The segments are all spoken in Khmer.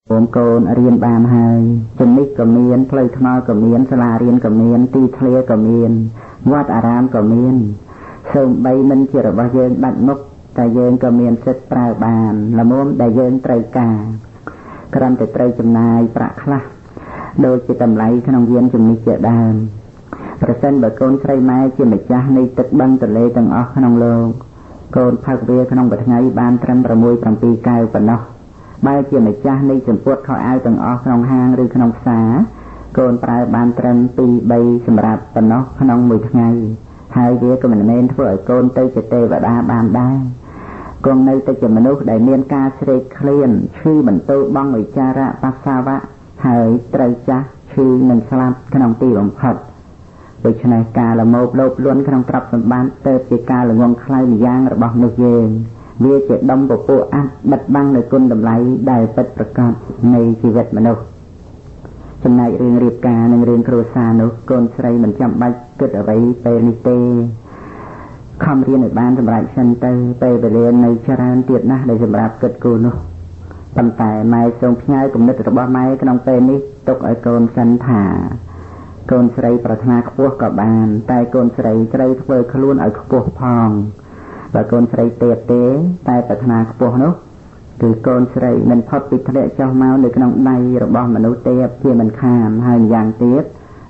ผมโกนเรียนบานหายจนนิกก็เมียนเพลยทนอก็เมียนสลาเรียนก็เมียนตีทะเลก็เมียนวัดอารามก็เมียนส่งใบมันเจริญว่าเยิงบัดนกแต่เยิงก็เมียนเสร็จปลายบานละมุมแต่เยิงไตรกากรันแต่ไตรจำนายประคละโดยจิตตำไหลขนมเวียนจุมิเจดานประเสริฐเบิกโกนใส่ไม้เจียมจ้าในตึกบังตะเลตังออกขนมโลกโกนพักเวียขนมบัดไงบานตรัมประมวยประปีกายปนเนาะใบเจียมจ้าในจนปวดเขาเอาตังออกขนมหางหรือขนมสาโกนปลายบานตรัมปีใบสำหรับปนเนาะขนมมือไงหายเวียก็มันเมนเพื่อโกนเตยจะเตยบดาบานได้กองในเตยจะมนุษย์ได้เมียนกาเสด็จเคลียนชื่อบรรทุบังวิจาระปัสสาวะหายไตรจ้าชื่อหนึ่งสลับขนมตีหลงผัดโดยชนกาละโมบโลบล้วนขนมปรับสมบัติเติบจิกาละงวงคลายย่างระบอกนึกเยงเวียเจดมปปูอัดบัดบังในกุลดำไหลได้เป็นประกอบในชีวิตมนุษย์จำนายเรื่องรีบการในเรื่องครูสานุกลใส่เหมือนจำใบเกิดเอาไว้เปริเตคำเรียนในบ้านสำหรับฉันเตไปเรียนในชราเตียดนะในสำหรับเกิดกูนุตั้งแต่ไม้ทรงง่ายกลุ่มนึกระบาไม้ขนมเปนี้ตกไอโกนสันถาโกนใส่ปรารถนาขบวกับบานแต่โกนใส่ใส่เพื่อขลุ่นไอขบวพองและโกนใส่เตะเตะแต่ปรารถนาขบวนุคือโกนใส่มันพอปิดทะเลเจ้าเมาในขนมใดระบามนุษย์เตะเพื่อมันขามหายอย่างเตะ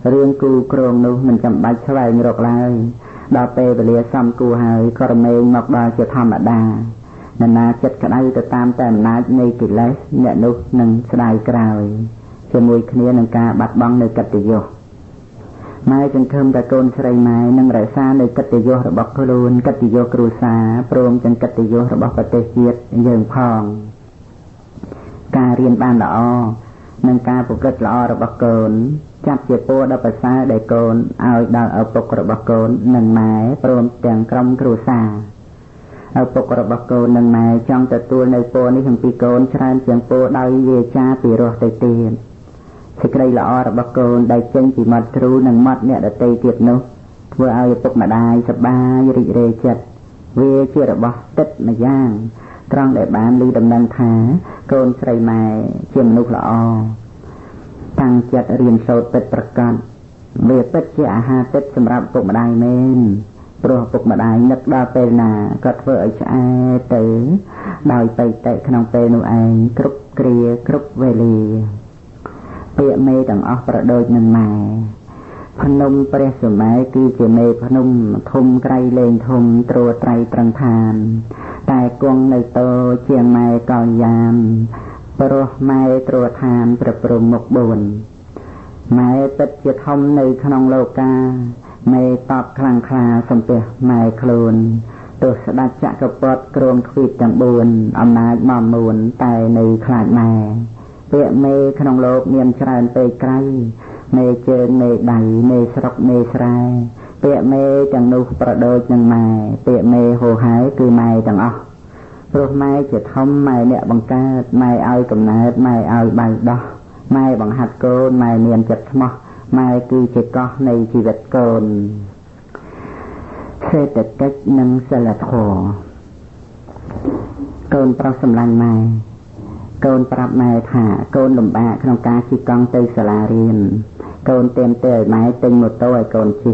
เรื่องกูโครงนุมันจำใบช่วยรกลายดาวเปเปเลียซ้ำกูหายกระเมงมอกดาจะทำดานานาจัดกระไดจะตามแต่นาในกิเลสเนี่ยนุหนึ่งสลายกลายจะมวยเคลียหนึ่งกาบัดบังในกัตติโยไม้จนเทิมตะโกนใส่ไม้นั่งไรซาในกัตติโยระบอกครูนกัตติโยครูสาโปร่งจนกัตติโยระบอกปฏิเสธเยิงพองการเรียนบ้านละอนั่งการปกติละอระบอกโกนจับเจ็บปวดภาษาได้โกนเอาดาวเอาปกระบอกโกนหนึ่งไม้โปร่งเตียงกรมครูสาเอาปกระบอกโกนหนึ่งไม้จ้องแต่ตัวในโปนี่ถึงปีโกนชราเสียงโปได้เยชาปีโรเตเตียนสิกระไรละอระบอกโกนได้เจงปีมัดครูหนึ่งมัดเนี่ยเตยเตียบนุเพื่อเอาปกมาได้สบายริเรจัดเวเชื่อระบอกติดมาย่างตรองได้บ้านลือดำนันขาโกนใส่ไม้เชื่อมนุละอตั้งจัดเรียนโสดเป็ดประกันเวเป็ดเจ้าอาหารเป็ดสำหรับปกมาได้เมนโปรปกมาได้นึกดาวเปนาก็เพื่อใช้เต๋อดอยไปเตะขนมเปนูไอกรุบเกลียกรุบเวลีเปียเมต่างออกประโดยหนึ่งมาพนมเปรสมัยคือเจเมพนมทมไกรเลงทมตรัวไตรตรังทานแต่กวงในโตเจียงไม้กอยยามปรไม้ตรัวทานประปรุมมกบุญไม้เป็ดจะทมในขนมโลกาไม่ตอบคลังคลาสมเปียไม่คลูนตัวสดัดจักรปดกรวงทวีจังบุญอำนาจมอมมูลตายในขลาดแม่เปียเมขนมโลกเมียนชรานไปไกลเมเจอเมใดเมสรกเมสรายเปียเมจังนุประโดยจังไม้เปียเมโหหายคือไม้จังออกโปรไม้จะทมไม้เนี่ยบังกาไม้เอากำเนิดไม้เอาใบดอกไม้บังหัดโกนไม้เมียนจัดสมอไม้คือจะก็ในชีวิตโกนเศรษฐกิจนังสลัดโขโกนปรับสำลังไม้โกนปรับไม้ถ่าโกนหลุมบะขนมกาชีกองเตยสลาเรียนโกนเต็มเตยไม้เต็งหมดโตไอโกนชี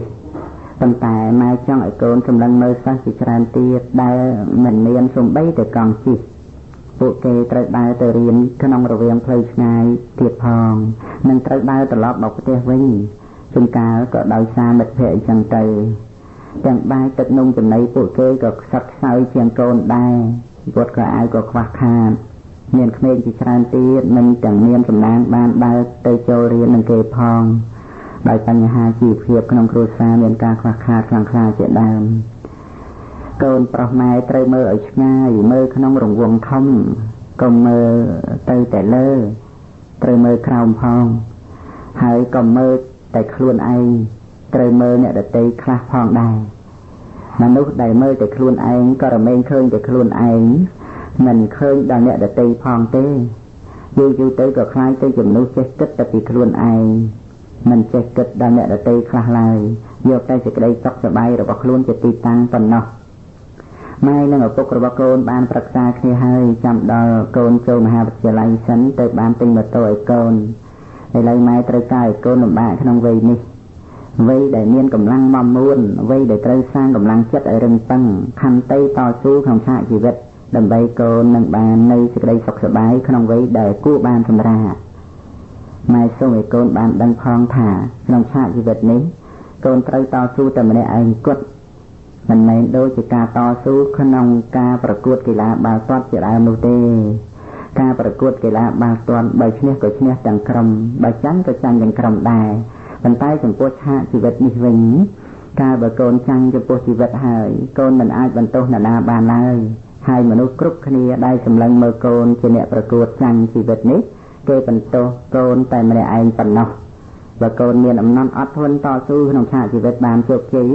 ตั้งแต่ไม้จ้องไอโกนสำลังเมื่อสักสิจารตีได้เหมือนเรียนสมบัติแต่กองชีปุเกตระได้แต่เรียนขนมระเวียงเพลย์ง่ายเทียบพองนั่งตระได้ตลอดบอกประเทศวิ่งจุนกาก็ดอยซาเม็ดเพยจังเตยจังใบตึกนุ่งจำในปุเกก็สักเสาเชียงโกนได้บทก็อายก็ควักขาดเมียนเมฆจิตรานตีมันจังเมียนสำนักบ้านได้เตยโจเรียนหนึ่งเกยพองโดยปัญหาจีบเพียบขนมครูซาเมียนกาควักขาดคลังคลาเจดามโกนปลอกไม้เตยเมื่อไอชง่ายเมื่อขนมหลงวงทอมก็เมื่อเตยแต่เล่เตยเมื่อคราวพองหายก็เมื่อแต่คลุนไอเตยเมื่อเนี่ยเตยคลาพองได้มนุษย์ได้เมื่อแต่คลุนไอก็ระเมงเคยแต่คลุนไอมันเคยดังเนี่ยเตยพองเต้ยูเตยก็คล้ายเตยจมนุษย์เจ็ดกึศแต่ปีคลุนไอมันเจ็ดกึศดังเนี่ยเตยคลาลายโยกได้สิกได้จักสบายหรือว่าคลุนจะตีตังปนเนาะ ម៉ែនឹងឪពុករបស់កូនបានប្រឹក្សាគ្នាហើយចាំដល់កូនចូលមហាវិទ្យាល័យសិនទៅបានទិញម៉ូតូឲ្យកូនឥឡូវម៉ែត្រូវការឲ្យកូនលំបាកក្នុងវ័យនេះវ័យដែលមានកម្លាំងមមួនវ័យដែលត្រូវសាងកម្លាំងចិត្តឲ្យរឹងប៉ឹងខន្តីតស៊ូក្នុងឆាកជីវិតដើម្បីកូននឹងបាននៅសេចក្តីសុខសប្បាយក្នុងវ័យដែលគួរបានសម្រាកម៉ែសូមឲ្យកូនបានដឹងផងថាក្នុងឆាកជីវិតនេះកូនត្រូវតស៊ូតែម្នាក់ឯងគត់មិនមែនដូចជាការតស៊ូក្នុងការប្រកួតកីឡាបាល់ទាត់ជាដើមនោះទេការប្រកួតកីឡាបាល់ទាត់បើឈ្នះក៏ឈ្នះទាំងក្រុមបើចាញ់ក៏ចាញ់ទាំងក្រុមដែរប៉ុន្តែចំពោះឆាកជីវិតនេះវិញកាលបើកូនចាញ់ចំពោះជីវិតហើយកូនមិនអាចបន្ទោសអ្នកណាបានឡើយហើយមនុស្សគ្រប់គ្នាដែលសម្លឹងមើលកូនជាអ្នកប្រកួតចាញ់ជីវិតនេះគេបន្ទោសកូនតែម្នាក់ឯងប៉ុណ្ណោះបើកូនមានអំណត់អត់ធន់តស៊ូក្នុងឆាកជីវិតបានជោគជ័យ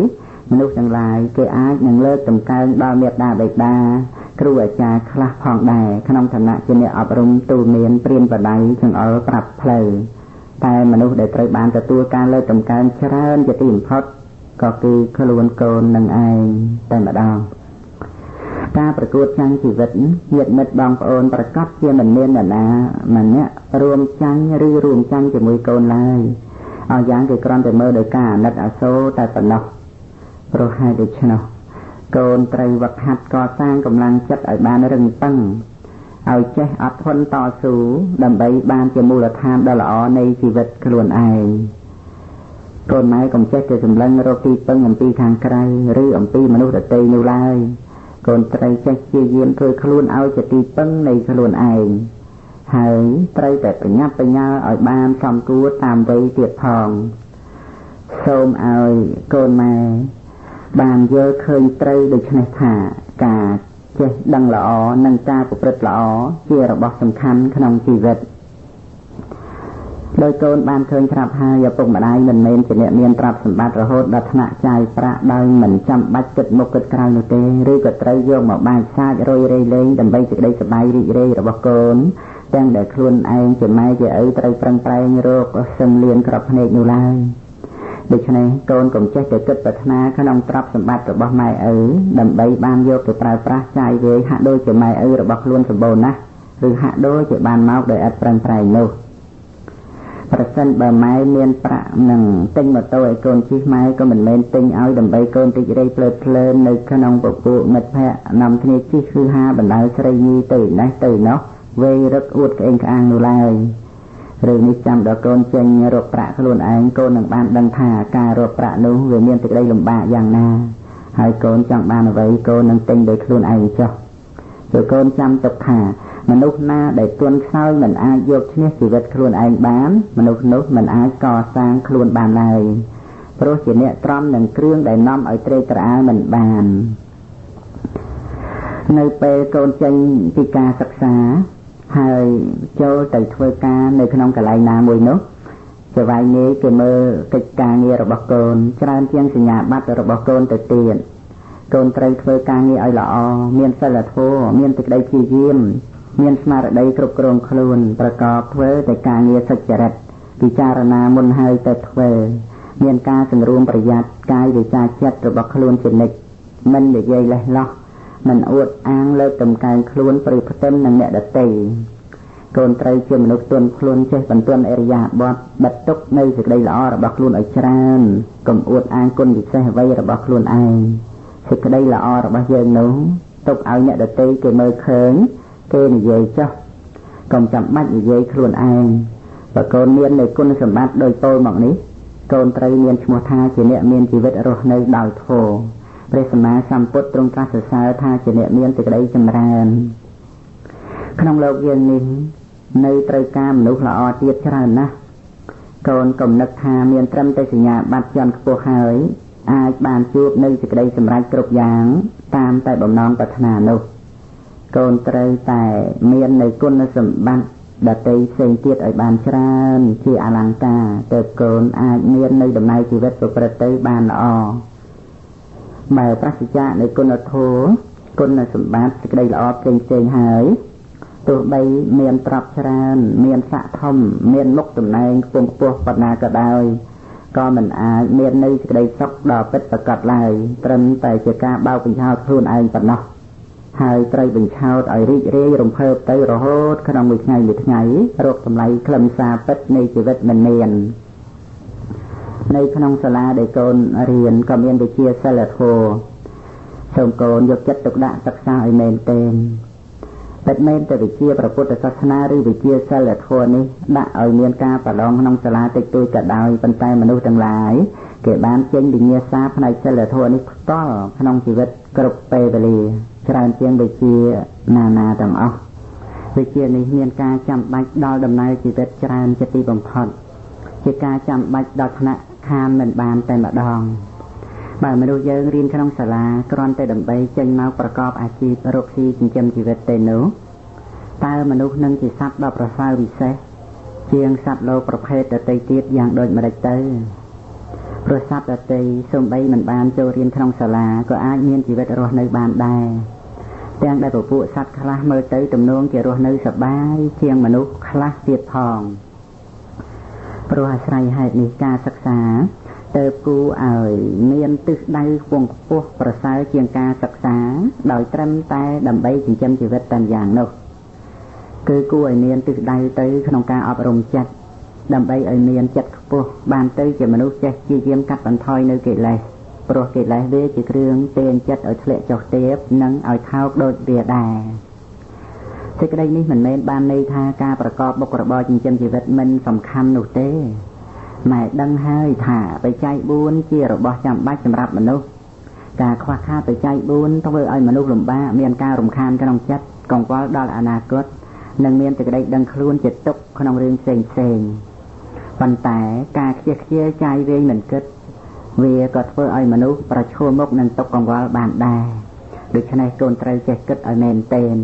មនុស្សទាំងឡាយគេអាចនឹងលើកតម្កើងដល់មេត្តាបិតាគ្រូអាចារ្យខ្លះផងដែរក្នុងឋានៈជាអ្នកអប់រំទូលមានព្រានបដៅចង្អុលប្រាប់ផ្លូវតែមនុស្សដែលត្រូវបានទទួលការលើកតម្កើងច្រើនជាទីបំផុតក៏គឺខ្លួនកូននឹងឯងតែម្ដងការប្រកួតចាញ់ជីវិតញាតិមិត្តបងប្អូនប្រកាសជាមិនមានអ្នកណាម្នាក់រួមចាញ់ឬរួមចាញ់ជាមួយកូនឡើយឲ្យយ៉ាងគេគ្រាន់តែមើលដោយការអាណិតអាសូរតែប៉ុណ្ណោះព្រោះហេតុដូច្នោះកូនត្រូវវឹកហាត់កសាងកម្លាំងចិត្តឲ្យបានរឹងប៉ឹងឲ្យចេះអត់ធន់តស៊ូដើម្បីបានជាមូលដ្ឋានដ៏ល្អនៃជីវិតខ្លួនឯងកូនម៉ែកុំចេះតែសម្លឹងរកទីពឹងអំពីខាងក្រៅឬអំពីមនុស្សដទៃនោះឡើយកូនត្រូវចេះព្យាយាមធ្វើខ្លួនឲ្យជាទីពឹងនៃខ្លួនឯងហើយត្រូវតែប្រញាប់ប្រញាល់ឲ្យបានសមគួរតាមវ័យទៀតផងសូមឲ្យកូនម៉ែបានយល់ឃើញត្រូវដូច្នេះថាការចេះដឹងល្អនិងការប្រព្រឹត្តល្អជារបស់សំខាន់ក្នុងជីវិតដោយកូនបានឃើញត្រាប់ហើយឪពុកម្ដាយមិនមែនជាអ្នកមានទ្រព្យសម្បត្តិរហូតដល់ថ្នាក់ចាយប្រាក់ដោយមិនចាំបាច់គិតមុខគិតក្រោយនោះទេឬក៏ត្រូវយកមកបាញ់សាចរយរៃលេងដើម្បីសេចក្តីសប្បាយរីករាយរបស់កូនទាំងដែលខ្លួនឯងជាម៉ែជាឪត្រូវប្រឹងប្រែងរកសឹងលៀនក្របភ្នែកនោះឡើយដូច្នេះកូនកុំចេះតែគិតប្រាថ្នាក្នុងទ្រព្យសម្បត្តិរបស់ម៉ែឪដើម្បីបានយកទៅប្រើប្រាស់ចាយវាយហាក់ដូចជាម៉ែឪរបស់ខ្លួនសម្បូរណាស់ឬហាក់ដូចជាបានមកដោយឥតប្រឹងប្រែងនោះប្រសិនបើម៉ែមានប្រាក់នឹងទិញម៉ូតូឲ្យកូនជិះម៉ែក៏មិនមែនទិញឲ្យដើម្បីកូនរីករាយភ្លើតភ្លើននៅក្នុងពពួកមិត្តភ័ក្តិនាំគ្នាជិះគឺហាបណ្ដាលស្រីញីទៅនេះទៅនោះវេរឹកអួតក្អេងក្អាងនោះឡើយរឿងនេះចាំដល់កូនចេញរកប្រាក់ខ្លួនឯងកូននឹងបានដឹងថាការរកប្រាក់នោះវាមានសេចក្តីលំបាកយ៉ាងណាហើយកូនចង់បានអ្វីកូននឹងទិញដោយខ្លួនឯងចុះព្រោះកូនចាំទុកថាមនុស្សណាដែលទន់ខ្សោយមិនអាចយកឈ្នះជីវិតខ្លួនឯងបានមនុស្សនោះមិនអាចកសាងខ្លួនបានឡើយព្រោះជាអ្នកទ្រាំនឹងគ្រឿងដែលនាំឲ្យត្រេកត្រអាលមិនបាននៅពេលកូនចេញពីការសិក្សាហើយចូលទៅធ្វើការនៅក្នុងកន្លែងណាមួយនោះចៅហ្វាយនេះគេមើលកិច្ចការងាររបស់កូនច្រើនជាងសញ្ញាបត្ររបស់កូនទៅទៀតកូនត្រូវធ្វើការងារឲ្យល្អមានសីលធម៌មានសេចក្តីព្យាយាមមានស្មារតីគ្រប់គ្រងខ្លួនប្រកបធ្វើតែការងារសុចរិតពិចារណាមុនហើយទៅធ្វើមានការសង្រួមប្រយ័ត្នកាយវាចាចិត្តរបស់ខ្លួនជានិច្ចមិននិយាយលេះលោះមិនអួតអាងលើកតម្កើងខ្លួនប្រៀបផ្ទឹមនឹងអ្នកដទៃកូនត្រូវជាមនុស្សទន់ខ្លួនចេះបន្ទន់អរិយាបថបិទទុកនៅសេចក្តីល្អរបស់ខ្លួនឲ្យច្រើនកុំអួតអាងគុណពិសេសអ្វីរបស់ខ្លួនឯងសេចក្តីល្អរបស់យើងនោះទុកឲ្យអ្នកដទៃគេមើលឃើញគេនិយាយចុះកុំចាំបាច់និយាយខ្លួនឯងបើកូនមាននៅគុណសម្បត្តិដោយពោលមកនេះកូនត្រូវមានឈ្មោះថាជាអ្នកមានជីវិតរស់នៅដោយធម៌ព្រះសម្មាសម្ពុទ្ធទ្រង់ត្រាស់សរសើរថាជាអ្នកមានសេចក្តីចម្រើនក្នុងលោកយើងនេះនៅត្រូវការមនុស្សល្អទៀតច្រើនណាស់កូនកុំនឹកថាមានត្រឹមតែសញ្ញាបត្រជាន់ខ្ពស់ហើយអាចបានជួបនៅសេចក្តីសម្រេចគ្រប់យ៉ាងតាមតែបំណងប្រាថ្នានោះកូនត្រូវតែមាននៅគុណសម្បត្តិដតីផ្សេងទៀតឲ្យបានច្រើនជាអលង្ការទើបកូនអាចមាននៅដំណើរជីវិតប្រព្រឹត្តទៅបានល្អបើប្រសិទ្ធៈនៃគុណធម៌គុណសម្បត្តិសេចក្តីល្អផ្សេងៗហើយទោះបីមានទ្រព្យច្រើនមានស័ក្តិធំមានមុខតំណែងខ្ពង់ខ្ពស់ប៉ុណ្ណាក៏ដោយក៏មិនអាចមាននៅសេចក្តីសុខដ៏ពិតប្រាកដឡើយត្រឹមតែជាការបោកបញ្ឆោតខ្លួនឯងប៉ុណ្ណោះ ហើយត្រូវបញ្ឆោតឲ្យរីករាយរំភើបទៅរហូតក្នុងមួយថ្ងៃរកតម្លៃខ្លឹមសារពិតនៃជីវិតមិនមាននៅក្នុងសាលាដែលកូនរៀនក៏មានវិជ្ជាសិលធម៌សូមកូនយកចិត្តទុកដាក់សិក្សាឲ្យមែនទែនពិតមែនតែវិជ្ជាព្រះពុទ្ធសាសនាឬវិជ្ជាសិលធម៌នេះដាក់ឲ្យមានការប្រឡងក្នុងសាលាតិចតួចក៏ដោយប៉ុន្តែមនុស្សទាំងឡាយគេបានចេញវិញ្ញាសាផ្នែកសិលធម៌នេះផ្ទាល់ក្នុងជីវិតគ្រប់ពេលវេលាច្រើនជាងវិជ្ជាណាទាំងអស់វិជ្ជានេះមានការចាំបាច់ដល់ដំណើរជីវិតច្រើនជាទីបំផុតជាការចាំបាច់ដល់ថ្នាក់ខានមិនបានតែម្ដងបើមនុស្សយើងរៀនក្នុងសាលាគ្រាន់តែដើម្បីចេញមកប្រកបអាជីពរកស៊ីចិញ្ចឹមជីវិតទេនោះតើមនុស្សនឹងជាសត្វដ៏ប្រសើរវិសេសជាងសត្វលោកប្រភេទដទៃទៀតយ៉ាងដូចម្ដេចទៅព្រោះសត្វដទៃសូម្បីមិនបានចូលរៀនក្នុងសាលាក៏អាចមានជីវិតរស់នៅបានដែរទាំងដែលពពួកសត្វខ្លះមើលទៅទំនងជារស់នៅសប្បាយជាងមនុស្សខ្លះទៀតផងព្រោះអាស្រ័យហេតុនេះការសិក្សាទៅគូឲ្យមានទិសដៅខ្ពង់ខ្ពស់ប្រសើរជាងការសិក្សាដោយត្រឹមតែដើម្បីចិញ្ចឹមជីវិតតែយ៉ាងនោះគឺគួរឲ្យមានទិសដៅទៅក្នុងការអប់រំចិត្តដើម្បីឲ្យមានចិត្តខ្ពស់បានទៅជាមនុស្សចេះជាយាមកាត់បន្ថយនៅកិលេសព្រោះកិលេសវាជាគ្រឿងទាញចិត្តឲ្យធ្លាក់ចុះទាបនិងឲ្យថោកដូចវាដែរសេចក្តីនេះមិនមែនបានន័យថាការប្រកបមុខរបរចិញ្ចឹមជីវិតមិនសំខាន់នោះទេម៉ែដឹងហើយថាបច្ច័យ4ជារបស់ចាំបាច់សម្រាប់មនុស្សការខ្វះខាតបច្ច័យ4ធ្វើឲ្យមនុស្សលំបាកមានការរំខានក្នុងចិត្តកង្វល់ដល់អនាគតនិងមានសេចក្តីដឹងខ្លួនជាទុក្ខក្នុងរឿងផ្សេងប៉ុន្តែការខ្ជិះខ្ជាយចាយវាយមិនគិតវាក៏ធ្វើឲ្យមនុស្សប្រឈមមុខនឹងទុក្ខកង្វល់បានដែរដូច្នេះកូនត្រូវចេះគិតឲ្យមែនទែន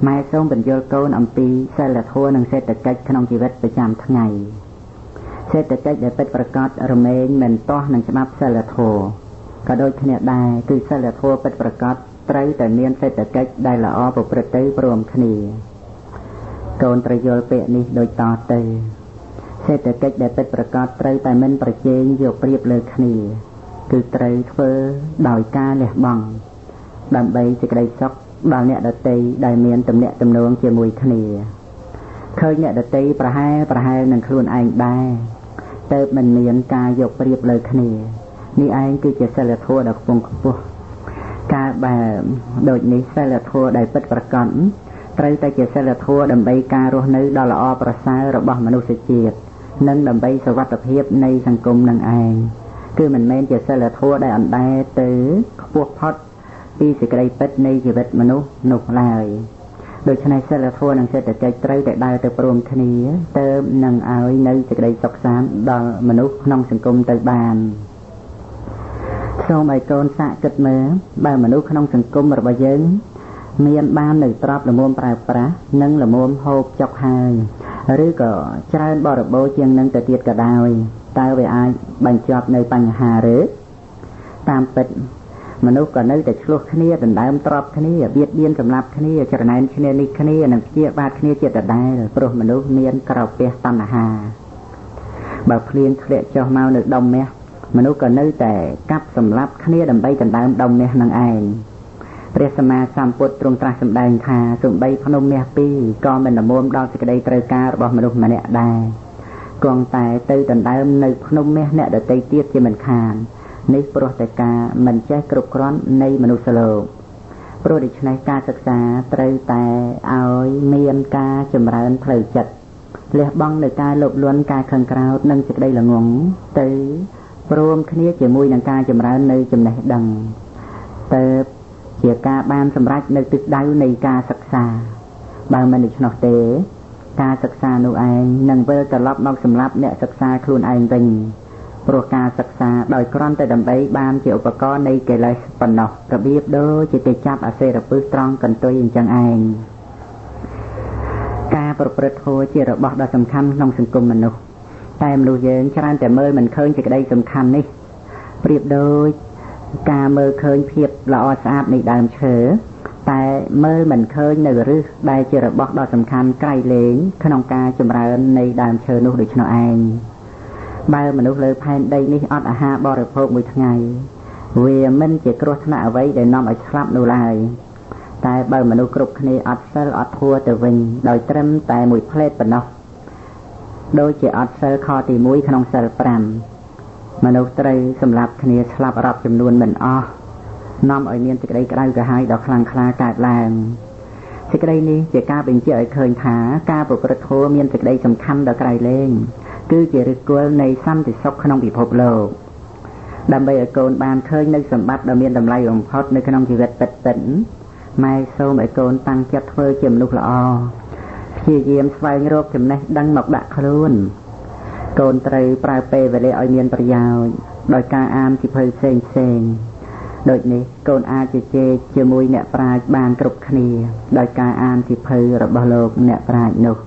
ម៉ែសូមបញ្យល់កូនអំពីសិលធម៌និងសេដ្ឋកិច្ចក្នុងជីវិតប្រចាំថ្ងៃសេដ្ឋកិច្ចដែលពិតប្រាកដរមែងមិនទាស់នឹងច្បាប់សិលធម៌ក៏ដូចគ្នាដែរគឺសិលធម៌ពិតប្រាកដត្រូវតែមានសេដ្ឋកិច្ចដែលល្អប្រព្រឹត្តទៅព្រមគ្នាកូនត្រូវយល់ពាក្យនេះដូចតទៅសេដ្ឋកិច្ចដែលពិតប្រាកដត្រូវតែមិនប្រជែងយកប្រៀបលើគ្នាគឺត្រូវធ្វើដោយការលះបង់ដើម្បីសេចក្តីសុខដល់អ្នកដទៃដែលមានទំនាក់ទំនងជាមួយគ្នាឃើញអ្នកដទៃប្រហែលនឹងខ្លួនឯងដែរទើបមិនមានការយកប្រៀបលើគ្នានេះឯងគឺជាសិលធម៌ដ៏ខ្ពង់ខ្ពស់ការបែបដូចនេះសិលធម៌ដែលពិតប្រាកដត្រូវតែជាសិលធម៌ដើម្បីការរស់នៅដ៏ល្អប្រសើររបស់មនុស្សជាតិនិងដើម្បីសុវត្ថិភាពនៃសង្គមនឹងឯងគឺមិនមែនជាសិលធម៌ដែលអណ្ដែតទៅខ្ពស់ផុតពីសេចក្តីពិតនៃជីវិតមនុស្សនោះឡើយដូច្នេះសិលធម៌និងសេដ្ឋកិច្ចត្រូវតែដើរទៅព្រមគ្នាទើបនឹងឲ្យនៅសេចក្តីសុខសាន្តដល់មនុស្សក្នុងសង្គមទៅបានសូមឲ្យកូនសាកគិតមើលបើមនុស្សក្នុងសង្គមរបស់យើងមានបាននៅទ្រព្យល្មមប្រើប្រាស់និងល្មមហូបចុកហើយឬក៏ច្រើនបរិបូរជាងនឹងទៅទៀតក៏ដោយតើវាអាចបញ្ចប់នៅបញ្ហាឬតាមពិតមនុស្សក៏នៅតែឆ្លោះគ្នាដណ្ដើមទ្រព្យគ្នាបៀតបៀនសម្លាប់គ្នាចរណែនគ្នានេះគ្នានិងព្យាបាទគ្នាជាដដែលព្រោះមនុស្សមានក្រពះតណ្ហាបើភ្លៀងធ្លាក់ចុះមកនៅដុំមាសមនុស្សក៏នៅតែកាប់សម្លាប់គ្នាដើម្បីដណ្ដើមដុំមាសនឹងឯងព្រះសម្មាសម្ពុទ្ធទ្រង់ត្រាស់សម្ដែងថាសូម្បីភ្នំមាសពីរក៏មិនល្មមដល់សេចក្តីត្រូវការរបស់មនុស្សម្នាក់ដែរគង់តែទៅដណ្ដើមនៅភ្នំមាសអ្នកដទៃទៀតជាមិនខាននេះព្រោះតែការមិនចេះគ្រប់គ្រាន់នៃមនុស្សលោកព្រោះដូច្នេះការសិក្សាត្រូវតែឲ្យមានការចម្រើនផ្លូវចិត្តលះបង់នៅការលោភលន់ការខឹងក្រោធនិងសេចក្តីល្ងងទៅព្រមគ្នាជាមួយនឹងការចម្រើននៅចំណេះដឹងទៅជាការបានសម្រេចនៅទិសដៅនៃការសិក្សាបើមិនដូច្នោះទេការសិក្សានោះឯងនឹងវិលត្រឡប់មកសម្រាប់អ្នកសិក្សាខ្លួនឯងវិញព្រោះការសិក្សាដោយគ្រាន់តែដើម្បីបានជាឧបករណ៍នៃកិលេសប៉ុណ្ណោះរបៀបដូចជាគេចាប់អាសេរពឹសត្រង់កន្ទុយអញ្ចឹងឯងការប្រព្រឹត្តធម៌ជារបស់ដ៏សំខាន់ក្នុងសង្គមមនុស្សតែមនុស្សយើងច្រើនតែមើលមិនឃើញសេចក្តីសំខាន់នេះប្រៀបដូចការមើលឃើញភាពល្អស្អាតនៃដើមឈើតែមើលមិនឃើញនៅឫសដែលជារបស់ដ៏សំខាន់ក្រៃលែងក្នុងការចម្រើននៃដើមឈើនោះដូច្នោះឯងបើមនុស្សលើផែនដីនេះអត់អាហារបរិភោគមួយថ្ងៃវាមិនជាគ្រោះថ្នាក់អ្វីដែលនាំឲ្យស្លាប់នោះឡើយ តែបើមនុស្សគ្រប់គ្នាអត់សិលអត់ធัวទៅវិញដោយត្រឹមតែមួយផ្លេតប៉ុណ្ណោះដូចជាអត់សិលខទី1ក្នុងសិល5មនុស្សត្រូវសម្លាប់គ្នាស្លាប់រាប់ចំនួនមិនអស់នាំឲ្យមានសេចក្តីក្តៅក្រហាយដ៏ខ្លាំងក្លាកើតឡើងសេចក្តីនេះជាការបញ្ជាក់ឲ្យឃើញថាការប្រព្រឹត្តធម៌មានសេចក្តីសំខាន់ដ៏ក្រៃលែងគឺជាឫសគល់នៃសន្តិសុខក្នុងពិភពលោកដើម្បីឲ្យកូនបានឃើញនូវសម្បត្តិដ៏មានតម្លៃបំផុតនៅក្នុងជីវិតពិតៗម៉ែសូមឲ្យកូនតាំងចិត្តធ្វើជាមនុស្សល្អព្យាយាមស្វែងរកចំណេះដឹងមកដាក់ខ្លួនកូនត្រូវប្រើពេលវេលាឲ្យមានប្រយោជន៍ដោយការអានសៀវភៅផ្សេងៗដូចនេះកូនអាចជជែកជាមួយអ្នកប្រាជ្ញបានគ្រប់គ្នាដោយការអានសៀវភៅរបស់លោកអ្នកប្រាជ្ញនោះ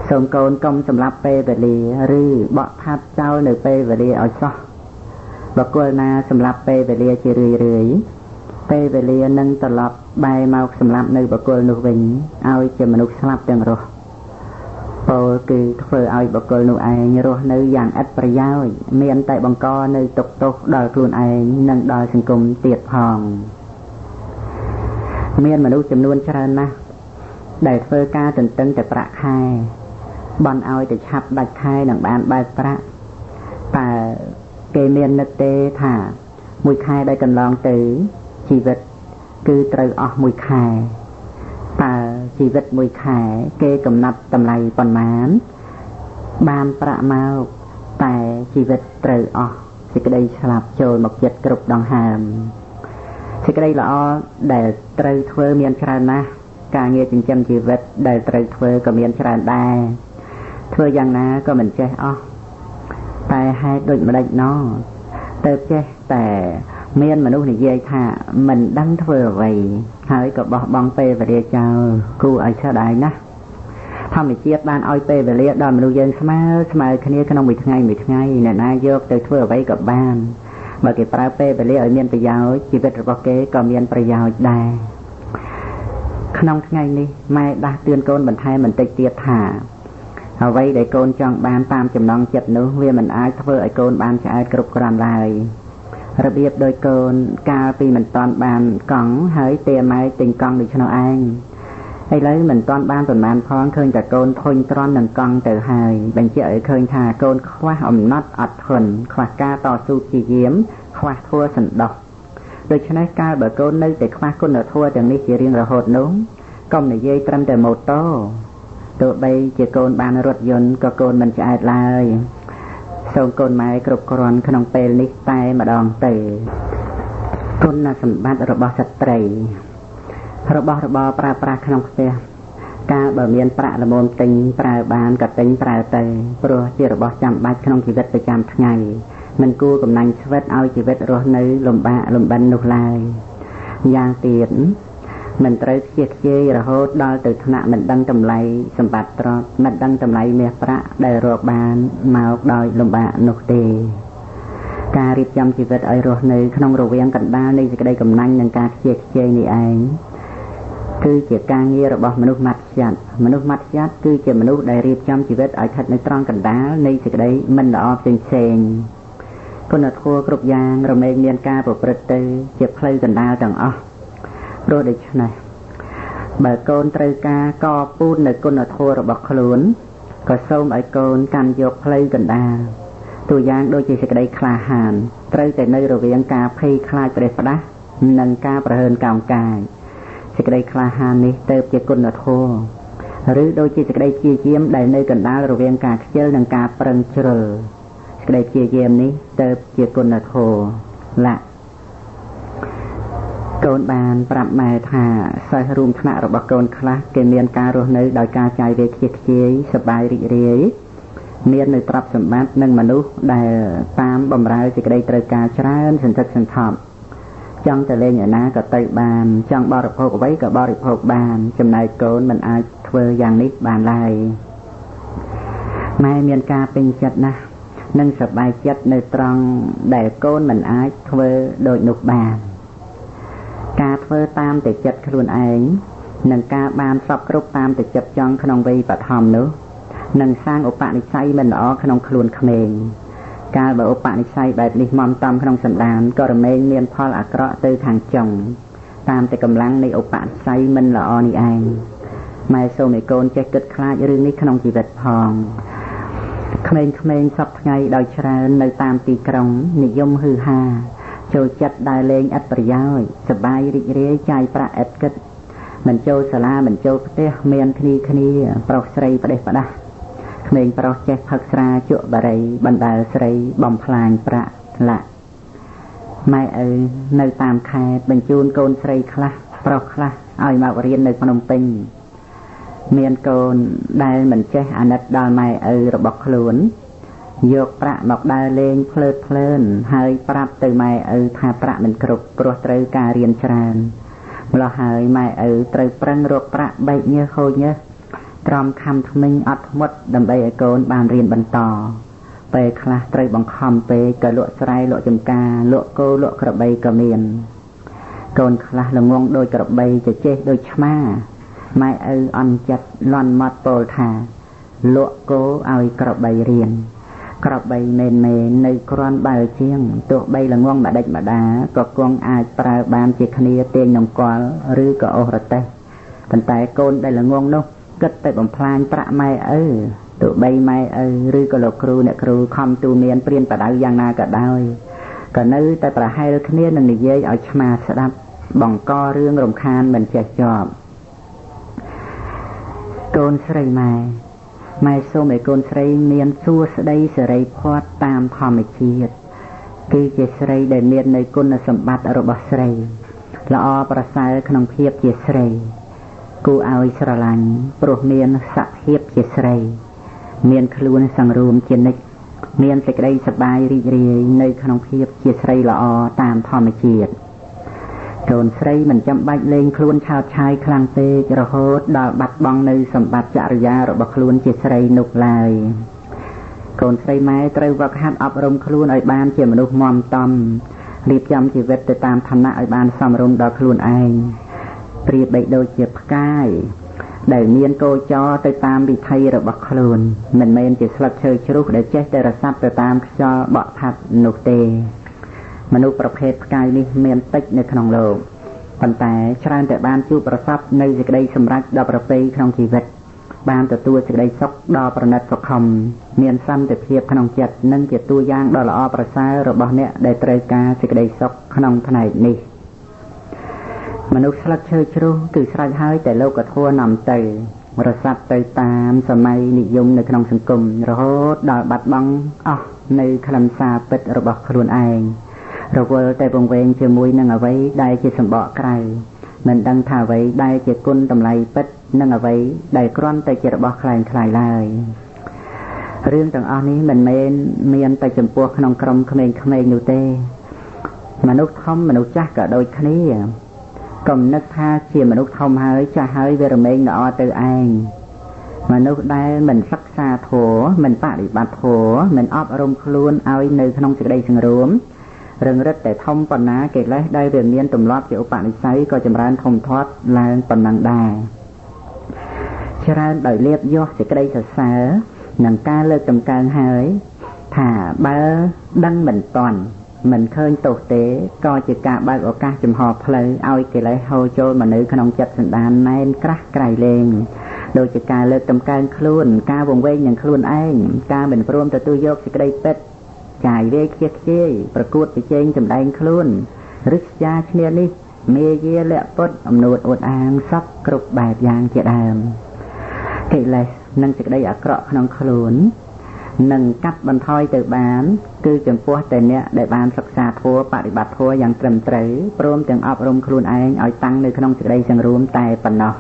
សូមកូនកុំសម្លាប់ពេលវេលាឬបក់ផាត់ចោលនៅពេលវេលាឲ្យសោះបុគ្គលណាសម្លាប់ពេលវេលាជារឿយៗពេលវេលានឹងត្រឡប់បែរមកសម្លាប់នៅបុគ្គលនោះវិញឲ្យជាមនុស្សស្លាប់ទាំងរស់ពោលគឺធ្វើឲ្យបុគ្គលនោះឯងរស់នៅយ៉ាងឥតប្រយោជន៍មានតែបង្កនៅទុក្ខទោសដល់ខ្លួនឯងនិងដល់សង្គមទៀតផងមានមនុស្សចំនួនច្រើនណាស់ដែលធ្វើការទន្ទឹងតែប្រាក់ខែបន់ឲ្យតែឆាប់ដាច់ខែនឹងបានបែបប្រាក់តែគេមាននឹកទេថាមួយខែដែលកន្លងទៅជីវិតគឺត្រូវអស់មួយខែតើជីវិតមួយខែគេកំណត់តម្លៃប៉ុន្មានបានប្រាក់មកតែជីវិតត្រូវអស់សេចក្តីស្លាប់ចូលមកចិត្តគ្រប់ដង្ហើមសេចក្តីល្អដែលត្រូវធ្វើមានច្រើនណាស់ការងារចិញ្ចឹមជីវិតដែលត្រូវធ្វើក៏មានច្រើនដែរធ្វើយ៉ាងណាក៏មិនចេះអស់តែហេតុដូចម្ដេចណោះទៅចេះតែមានមនុស្សនិយាយថាមិនដឹងធ្វើអ្វីហើយក៏បោះបង់ពេលវេលាចោលគួរឲ្យស្ដាយណាស់ធម្មជាតិបានឲ្យពេលវេលាដល់មនុស្សយើងស្មើគ្នាក្នុងមួយថ្ងៃអ្នកណាយកទៅធ្វើអ្វីក៏បានបើគេប្រើពេលវេលាឲ្យមានប្រយោជន៍ជីវិតរបស់គេក៏មានប្រយោជន៍ដែរក្នុងថ្ងៃនេះម៉ែដាស់តឿនកូនបន្ថែមបន្តិចទៀតថាអ្វីដែលកូនចង់បានតាមចំណង់ចិត្តនោះវាមិនអាចធ្វើឲ្យកូនបានឆ្អែតគ្រប់គ្រាន់ឡើយរបៀបដោយកូនកាលពីមិនតាន់បានកង់ហើយទេម៉ែទិញកង់ដូច្នោះឯងឥឡូវមិនតាន់បានប្រមាណផងឃើញតែកូនធុញទ្រាន់នឹងកង់ទៅហើយបញ្ជាក់ឲ្យឃើញថាកូនខ្វះអំណត់អត់ធន់ខ្វះការតស៊ូព្យាយាមខ្វះធម៌សន្តោសដូច្នេះកាលបើកូននៅតែខ្វះគុណធម៌ទាំងនេះជារៀងរហូតនោះកុំនិយាយត្រឹមតែម៉ូតូទោះបីជាកូនបានរថយន្តក៏កូនមិនឆ្អែតឡើយសូមកូនម៉ែគ្រប់គ្រាន់ក្នុងពេលនេះតែម្ដងទៅគុណសម្បត្តិរបស់ស្ត្រីរបស់របរប្រើប្រាស់ក្នុងផ្ទះកាលបើមានប្រាក់ល្មមទិញប្រើបានក៏ទិញប្រើទៅព្រោះជារបស់ចាំបាច់ក្នុងជីវិតប្រចាំថ្ងៃមិនគួរកំណាញ់ស្វិតឲ្យជីវិតរស់នៅលំបាកលំបិននោះឡើយយ៉ាងទៀតមិនត្រូវខ្ជិះខ្ជាយរហូតដល់ទៅថ្នាក់មិនដឹងតម្លៃសម្បត្តិទ្រព្យមិនដឹងតម្លៃមាសប្រាក់ដែលរកបានមកដោយលំបាកនោះទេការរៀបចំជីវិតឲ្យរស់នៅក្នុងរវាងកណ្ដាលនៃសេចក្តីកំណាញ់និងការខ្ជិះខ្ជាយនេះឯងគឺជាការងាររបស់មនុស្សម៉ាត់ខ្ចាត់គឺជាមនុស្សដែលរៀបចំជីវិតឲ្យស្ថិតនៅត្រង់កណ្ដាលនៃសេចក្តីមិនល្អផ្សេងគុណធម៌គ្រប់យ៉ាងរមែងមានការប្រព្រឹត្តទៅជាផ្លូវកណ្ដាលទាំងអស់ព្រោះដូច្នេះបើកូនត្រូវការកពូននៅគុណធម៌របស់ខ្លួនក៏សូមឲ្យកូនកាន់យកផ្លូវកណ្ដាលតួយ៉ាងដូចជាសេចក្តីក្លាហានត្រូវតែនៅរវាងការភ័យខ្លាចប្រេះផ្ដាស់និងការប្រហើនកោងកាយសេចក្តីក្លាហាននេះទៅជាគុណធម៌ឬដូចជាសេចក្តីព្យាយាមដែលនៅកណ្ដាលរវាងការខ្ជិលនិងការប្រឹងជ្រុលសេចក្តីព្យាយាមនេះទៅជាគុណធម៌លក្ខកូនបានប្រាប់ម៉ែថាសិស្សរួមថ្នាក់របស់កូនខ្លះគេមានការរស់នៅដោយការចាយវាយខ្ជិះខ្ជាយសប្បាយរីករាយមាននៅទ្រព្យសម្បត្តិនិងមនុស្សដែលតាមបម្រើសេចក្តីត្រូវការច្រើនសន្ធឹកសន្ធាប់ចង់ទៅលេងឯណាក៏ទៅបានចង់បរិភោគអ្វីក៏បរិភោគបានចំណែកកូនមិនអាចធ្វើយ៉ាងនេះបានឡើយម៉ែមានការពេញចិត្តណាស់និងសប្បាយចិត្តនៅត្រង់ដែលកូនមិនអាចធ្វើដូចនោះបានការធ្វើតាមតែចិត្តខ្លួនឯងនិងការបានសពគ្រប់តាមតែចិត្តចង់ក្នុងវ័យបឋមនោះនឹងសាងឧបនិស្ស័យមិនល្អក្នុងខ្លួនក្មេងកាលបើឧបនិស្ស័យបែបនេះមមតំក្នុងសន្តានក៏រមែងមានផលអាក្រក់ទៅខាងចុង តាមតែកម្លាំងនៃឧបស័យមិនល្អនេះឯងម៉ែសូមឲ្យកូនចេះគិតខ្លាចរឿងនេះក្នុងជីវិតផងក្មេងៗសពថ្ងៃដោយច្រើននៅតាមទីក្រុងនិយមហឺហាចូលចិត្តដើរលេងឥតប្រយោជន៍សប្បាយរីករាយចាយប្រាក់ឥតគិតមិនចូលសាលាមិនចូលផ្ទះមានគ្នាប្រុសស្រីផ្ដេសផ្ដាស់ក្មេងប្រុសចេះផឹកស្រាជក់បារីបណ្ដាលស្រីបំផ្លាញប្រាក់លាក់ម៉ែឪនៅតាមខេត្តបញ្ជូនកូនស្រីខ្លះប្រុសខ្លះឲ្យមករៀននៅភ្នំពេញមានកូនដែលមិនចេះអាណិតដល់ម៉ែឪរបស់ខ្លួនយកប្រាក់មកដើរលេងភ្លើតភ្លើនហើយប្រាប់ទៅម៉ែឪថាប្រាក់មិនគ្រប់ព្រោះត្រូវការរៀនច្រើនម្ល៉េះហើយម៉ែឪត្រូវប្រឹងរកប្រាក់បែកញើសហូចញើសទ្រាំខំធ្មេញអត់ធ្មត់ដើម្បីឲ្យកូនបានរៀនបន្តពេលខ្លះត្រូវបង្ខំពេកក៏លក់ស្រែលក់ចម្ការលក់គោលក់ក្របីក៏មានកូនខ្លះល្ងងដូចក្របីចេះដូចឆ្មាម៉ែឪអន់ចិត្តលន់មាត់ពោលថាលក់គោឲ្យក្របីរៀនក្របីមែននៅគ្រាន់បើជាងទោះបីល្ងងម្ដេចម្ដាក៏គង់អាចប្រើបានជាគ្នាទាញនំកល់ឬក៏អូសរទេះប៉ុន្តែកូនដែលល្ងងនោះគិតតែបំផ្លាញប្រាក់ម៉ែឪទោះបីម៉ែឪឬក៏លោកគ្រូអ្នកគ្រូខំទូមានព្រានបដៅយ៉ាងណាក៏ដោយក៏នៅតែប្រហែលគ្នានឹងនិយាយឲ្យឆ្មាស្ដាប់បង្ករឿងរំខានមិនចេះចប់កូនស្រីម៉ែសូមឲ្យកូនស្រីមានសួស្តីសេរីភ័ព្វតាមធម្មជាតិគឺជាស្រីដែលមាននៅគុណសម្បត្តិរបស់ស្រីល្អប្រសើរក្នុងភាពជាស្រីគួរឲ្យស្រឡាញ់ព្រោះមានសភាពជាស្រីមានខ្លួនសង្រួមជានិច្ចមានសេចក្តីសប្បាយរីករាយនៅក្នុងភាពជាស្រីល្អតាមធម្មជាតិកូនស្រីមិនចាំបាច់លេងខ្លួនឆោតឆាយខ្លាំងពេករហូតដល់បាត់បង់នៅសម្បត្តិចរិយារបស់ខ្លួនជាស្រីនោះឡើយកូនស្រីម៉ែត្រូវវឹកហាត់អប់រំខ្លួនឲ្យបានជាមនុស្សមាំតំរៀបចំជីវិតទៅតាមឋានៈឲ្យបានសមរម្យដល់ខ្លួនឯងប្រៀបបីដូចជាផ្កាយដែលមានគោចរទៅតាមវិថីរបស់ខ្លួនមិនមែនជាស្លឹកឈើជ្រុះដែលចេះតែរសាត់ទៅតាមខ្យល់បក់ផាត់នោះទេមនុស្សប្រភេទផ្កាយនេះមានតិចនៅក្នុងលោកប៉ុន្តែច្រើនតែបានជួបប្រសពនៅសេចក្តីសម្រេចដល់ប្រពៃក្នុងជីវិតបានទទួលសេចក្តីសុខដ៏ប្រណិតសុខំមានសន្តិភាពក្នុងចិត្តនិងជាតួយ៉ាងដ៏ល្អប្រសើររបស់អ្នកដែលត្រូវការសេចក្តីសុខក្នុងផ្នែកនេះមនុស្សស្លឹកឈើជ្រុះគឺស្រេចហើយតែលោកធម៌នាំទៅរសាត់ទៅតាមសម័យនិយមនៅក្នុងសង្គមរហូតដល់បាត់បង់អស់នៅខ្លឹមសារពិតរបស់ខ្លួនឯងរវល់តែវង្វេងជាមួយនឹងអ្វីដែលជាសម្បកក្រៅមិនដឹងថាអ្វីដែលជាគុណតម្លៃពិតនិងអ្វីដែលគ្រាន់តែជារបស់คล้ายៗឡើយរឿងទាំងអស់នេះមិនមែនមានតែចំពោះក្នុងក្រុមក្មេងៗនោះទេមនុស្សធំមនុស្សចាស់ក៏ដូចគ្នាកុំនឹកថាជាមនុស្សធំហើយចាស់ហើយវារមែងល្អទៅឯងមនុស្សដែលមិនសិក្សាធម៌មិនបប្រតិបត្តិធម៌មិនអប់រំខ្លួនឲ្យនៅក្នុងសេចក្តីសង្រួមរឹងរិតតែធំប៉ុណ្ណាកិលេសដែលវាមានទម្លាប់ជាឧបនិស្ស័យក៏ចម្រើនធំធាត់ឡើងប៉ុណ្ណឹងដែរច្រើនដោយលៀបយោសេចក្តីសរសើរនិងការលើកតម្កើងហើយថាបើដឹងមិនតាន់មិនឃើញទោសទេក៏ជាការបើកឱកាសចំហផ្លូវឲ្យកិលេសហូរចូលមកនៅក្នុងចិត្តសន្តានណែនក្រាស់ក្រៃលែងដូចជាការលើកតម្កើងខ្លួនការវង្វេងនឹងខ្លួនឯងការមិនព្រមទទួលយកសេចក្តីពិតចាយវាយខ្ជិះខ្ជាយប្រកួតប្រជែងសម្ដែងខ្លួនរឹកស្យាឈ្នះនេះមេយាលាក់ពុតអំនួតអួតអាងសពគ្រប់បែបយ៉ាងជាដើមកិលេសនិងសេចក្តីអាក្រក់ក្នុងខ្លួននឹងកាត់បន្ថយទៅបានគឺចំពោះតែអ្នកដែលបានសិក្សាធម៌បប្រតិបត្តិធម៌យ៉ាងត្រឹមត្រូវព្រមទាំងអប់រំខ្លួនឯងឲ្យតាំងនៅក្នុងសេចក្តីសង្រួមតែប៉ុណ្ណោះ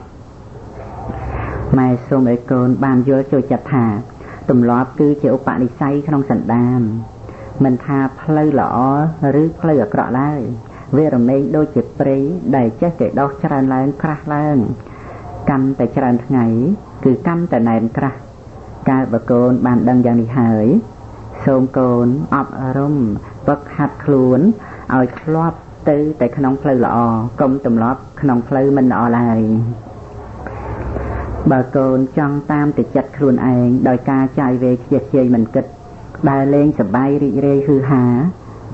ម៉ែសូមឲ្យកូនបានយល់ចូលចិត្តថាទម្លាប់គឺជាឧបនិស្ស័យក្នុងសន្តានមិនថាផ្លូវល្អឬផ្លូវអាក្រក់ឡើយវារមែងដូចជាព្រៃដែលចេះតែដុះច្រើនឡើងក្រាស់ឡើងកាន់តែច្រើនថ្ងៃគឺកាន់តែណែនក្រាស់កាលបើកូនបានដឹងយ៉ាងនេះហើយសូមកូនអប់រំវឹកហាត់ខ្លួនឲ្យធ្លាប់ទៅតែក្នុងផ្លូវល្អកុំទម្លាប់ក្នុងផ្លូវមិនល្អឡើយបើកូនចង់តាមតែចិត្តខ្លួនឯងដោយការចាយវេខ្ជិះខ្ជាយមិនគិតដើរលេងសប្បាយរីករាយហឺហា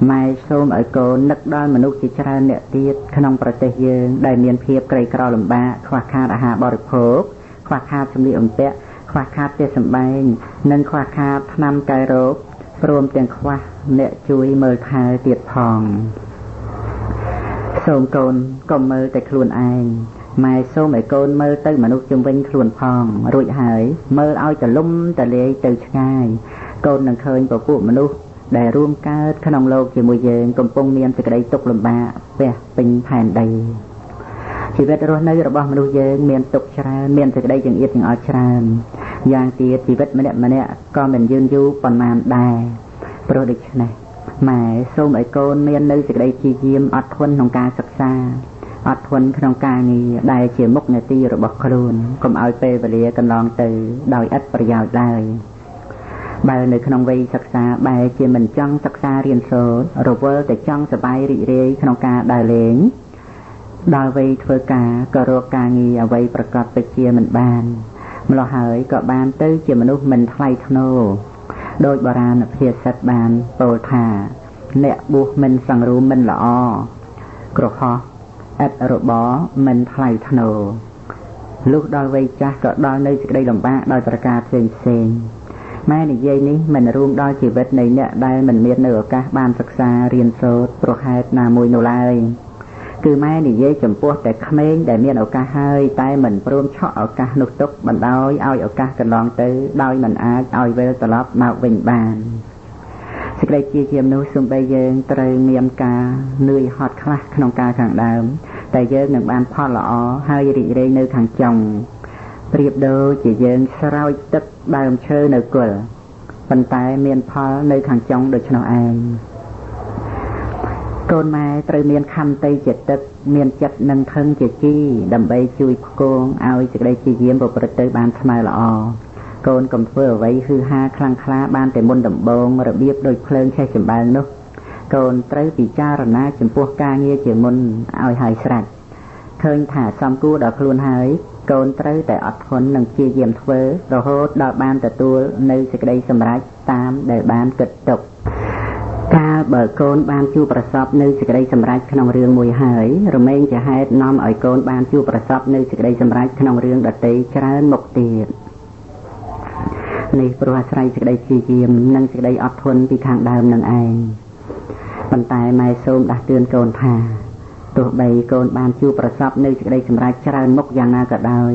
ម៉ែសូមឲ្យកូននឹកដល់មនុស្សជាច្រើនអ្នកទៀតក្នុងប្រទេសយើងដែលមានភាពក្រីក្រលំបាកខ្វះខាតអាហារបរិភោគខ្វះខាតសម្លៀកបំពាក់ខ្វះខាតផ្ទះសម្បែងនិងខ្វះខាតថ្នាំកែរោគព្រមទាំងខ្វះអ្នកជួយមើលថែទៀតផងសូមកូនកុំមើលតែខ្លួនឯងម៉ែសូមឲ្យកូនមើលទៅមនុស្សជុំវិញខ្លួនផងរួចហើយមើលឲ្យទលំទលាយទៅឆ្ងាយកូននឹងឃើញពពួកមនុស្សដែលរួមកើតក្នុងโลกជាមួយយើងកំពុងមានសេចក្តីទុក្ខលំបាកពាសពេញផែនដីជីវិតរស់នៅរបស់មនុស្សយើងមានទុក្ខច្រើនមានសេចក្តីចង្អៀតចង្អល់ច្រើនយ៉ាងទៀតជីវិតម្នាក់ក៏មិនយឺនយូរប៉ុន្មានដែរព្រោះដូច្នេះម៉ែសូមឲ្យកូនមាននៅសេចក្តីព្យាយាមអត់ធន់ក្នុងការសិក្សាអត់ធន់ក្នុងការងារដែលជាមុខនាទីរបស់ខ្លួនកុំឲ្យពេលវេលាកន្លងទៅដោយឥតប្រយោជន៍ឡើយបើនៅក្នុងវ័យសិក្សាបែរជាមិនចង់សិក្សារៀនសូត្ររវល់តែចង់សប្បាយរីករាយក្នុងការដើរលេងដល់វ័យធ្វើការក៏រកការងារអ្វីប្រកបពិតជាមិនបានម្ល៉េះហើយក៏បានទៅជាមនុស្សមិនថ្លៃថ្នូរដោយបុរាណភាសិតបានពោលថាអ្នកបួសមិនសង្រួមមិនល្អក្រហមឥតរបរមិនថ្លៃថ្នូរលុះដល់វ័យចាស់ក៏ដល់នៅសេចក្តីលំបាកដោយប្រការផ្សេងម៉ែនិយាយនេះមិនរួមដល់ជីវិតនៃអ្នកដែលមិនមាននៅឱកាសបានសិក្សារៀនសូត្រប្រហែលណាមួយនោះឡើយគឺម៉ែនិយាយចំពោះតែក្មេងដែលមានឱកាសហើយតែមិនព្រមឆក់ឱកាសនោះទុកបណ្ដោយឲ្យឱកាសកន្លងទៅដោយមិនអាចឲ្យវិលត្រឡប់មកវិញបានសេចក្តីព្យាយាមនោះសូម្បីយើងត្រូវមានការនឿយហត់ខ្លះក្នុងការខាងដើមតែយើងនឹងបានផលល្អហើយរីករាយនៅខាងចុងប្រៀបដូចជាយើងស្រោចទឹកដើមឈើនៅគល់ប៉ុន្តែមានផលនៅខាងចុងដូច្នោះឯងកូនម៉ែត្រូវមានខន្តីជាទឹកមានចិត្តនឹងធឹងជាជីដើម្បីជួយផ្គងឲ្យសេចក្តីព្យាយាមប្រព្រឹត្តទៅបានស្មើល្អកូនកុំធ្វើអ្វីហឺហាខ្លាំងក្លាបានតែមុនដំបូងរបៀបដូចភ្លើងឆេះចម្បាំងនោះកូនត្រូវពិចារណាចំពោះការងារជាមុនឲ្យហើយស្រេចឃើញថាសំគួរដល់ខ្លួនហើយកូនត្រូវតែអត់ធន់និងព្យាយាមធ្វើរហូតដល់បានទទួលនៅសេចក្តីសម្រេចតាមដែលបានគិតទុកកាលបើកូនបានជួបប្រសពនៅសេចក្តីសម្រេចក្នុងរឿងមួយហើយរមែងជាហេតុនាំឲ្យកូនបានជួបប្រសពនៅសេចក្តីសម្រេចក្នុងរឿងដទៃច្រើនមុខទៀតនេះព្រោះអាស្រ័យសេចក្តីព្យាយាមនិងសេចក្តីអត់ធន់ពីខាងដើមនឹងឯងប៉ុន្តែម៉ែសូមដាស់តឿនកូនថាទោះបីកូនបានជួបប្រសពនៅសេចក្តីសម្រេចច្រើនមុខយ៉ាងណាក៏ដោយ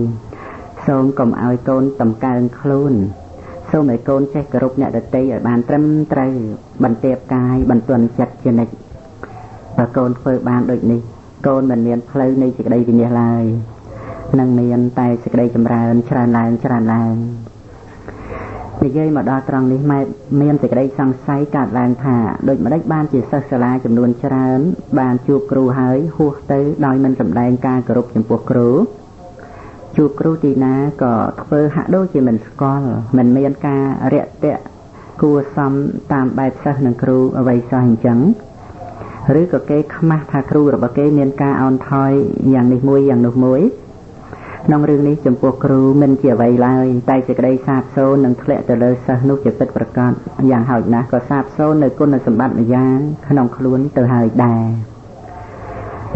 សូមកុំឲ្យកូនតម្កើងខ្លួនសូមឲ្យកូនចេះគោរពអ្នកដទៃឲ្យបានត្រឹមត្រូវបន្ទាបកាយបន្ទន់ចិត្តជានិច្ចបើកូនធ្វើបានដូចនេះកូនមិនមានផ្លូវនៃសេចក្តីវិនាសឡើយនឹងមានតែសេចក្តីចម្រើនច្រើនឡើងនិយាយមកដល់ត្រង់នេះម៉ែមានសេចក្តីសង្ស័យកើតឡើងថាដូចម្តេចបានជាសិស្សសាលាចំនួនច្រើនបានជួបគ្រូហើយហួសទៅដោយមិនសម្ដែងការគោរពចំពោះគ្រូជួបគ្រូទីណាក៏ធ្វើហាក់ដូចជាមិនស្គាល់មិនមានការរាក់ទាក់គួរសមតាមបែបសិស្សនឹងគ្រូអ្វីសោះអញ្ចឹងឬក៏គេខ្មាស់ថាគ្រូរបស់គេមានការអោនថយយ៉ាងនេះមួយយ៉ាងនោះមួយក្នុងរឿងនេះចំពោះគ្រូមិនជាអ្វីឡើយតែសេចក្តីសាបសូន្យនឹងធ្លាក់ទៅលើសិស្សនោះជាពិតប្រាកដយ៉ាងហោចណាស់ក៏សាបសូន្យនៅគុណសម្បត្តិម្យ៉ាងក្នុងខ្លួនទៅហើយដែរ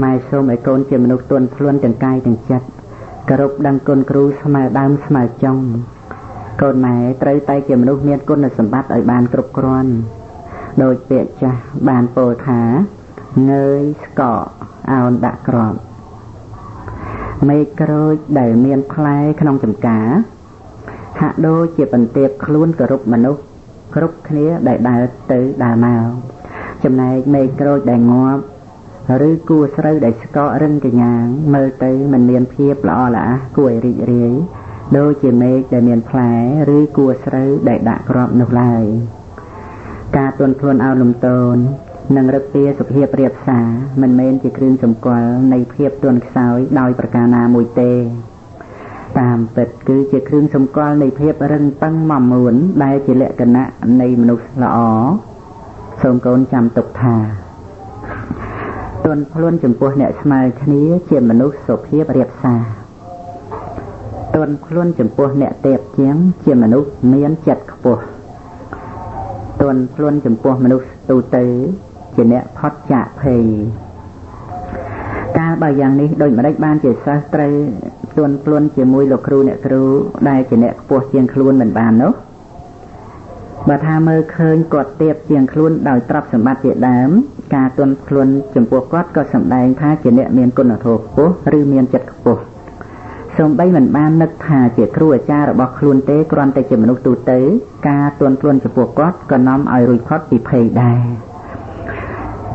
ម៉ែសូមឲ្យកូនជាមនុស្សទន់ភ្លន់ទាំងកាយទាំងចិត្តគោរពដឹងគុណគ្រូស្មើដើមស្មើចុងកូនម៉ែត្រូវតែជាមនុស្សមានគុណសម្បត្តិឲ្យបានគ្រប់គ្រាន់ដោយពាក្យចាស់បានពោលថាងើយស្កកអោនដាក់ក្របមេឃក្រូចដែលមានផ្លែក្នុងចម្ការហាក់ដូចជាបន្ទាបខ្លួនគោរពមនុស្សគ្រប់គ្នាដែលដើរទៅដើរមកចំណែកមេឃក្រូចដែលងាប់ឬគួស្រូវដែលស្កករឹងកញ្ញាងមើលទៅមិនមានភាពល្អល្អះគួរឲ្យរីករាយដូចជាមេឃដែលមានផ្លែឬគួស្រូវដែលដាក់គ្រាប់នោះឡើយការទន់ភ្លន់អោនលំទោននិងរឹកពីសុភាពរៀបសារមិនមែនជាគ្រឿងសម្គាល់នៃភាពទន់ខ្សោយដោយប្រការណាមួយទេតាមពិតគឺជាគ្រឿងសម្គាល់នៃភាពរឹងប៉ឹងមាំមួនដែលជាលក្ខណៈនៃមនុស្សល្អសូមកូនចាំទុកថាទន់ភ្លន់ចំពោះអ្នកស្មើគ្នាជាមនុស្សសុភាពរៀបសារទន់ភ្លន់ចំពោះអ្នកទេពជាងជាមនុស្សមានចិត្តខ្ពស់ទន់ភ្លន់ចំពោះមនុស្សទូទៅ ជាអ្នកផុតចាកភ័យកាលបើយ៉ាងនេះដូចម្ដេចបានជាសិស្សត្រូវទន់ភ្លន់ជាមួយលោកគ្រូអ្នកគ្រូដែលជាអ្នកខ្ពស់ជាងខ្លួនមិនបាននោះបើថាមើលឃើញគាត់ទៀបជាងខ្លួនដោយទ្រព្យសម្បត្តិជាដើមការទន់ភ្លន់ចំពោះគាត់ក៏សម្ដែងថាជាអ្នកមានគុណធម៌ខ្ពស់ឬមានចិត្តខ្ពស់សូម្បីមិនបាននឹកថាជាគ្រូអាចារ្យរបស់ខ្លួនទេគ្រាន់តែជាមនុស្សទូទៅការទន់ភ្លន់ចំពោះគាត់ក៏នាំឲ្យរួចផុតពីភ័យដែរ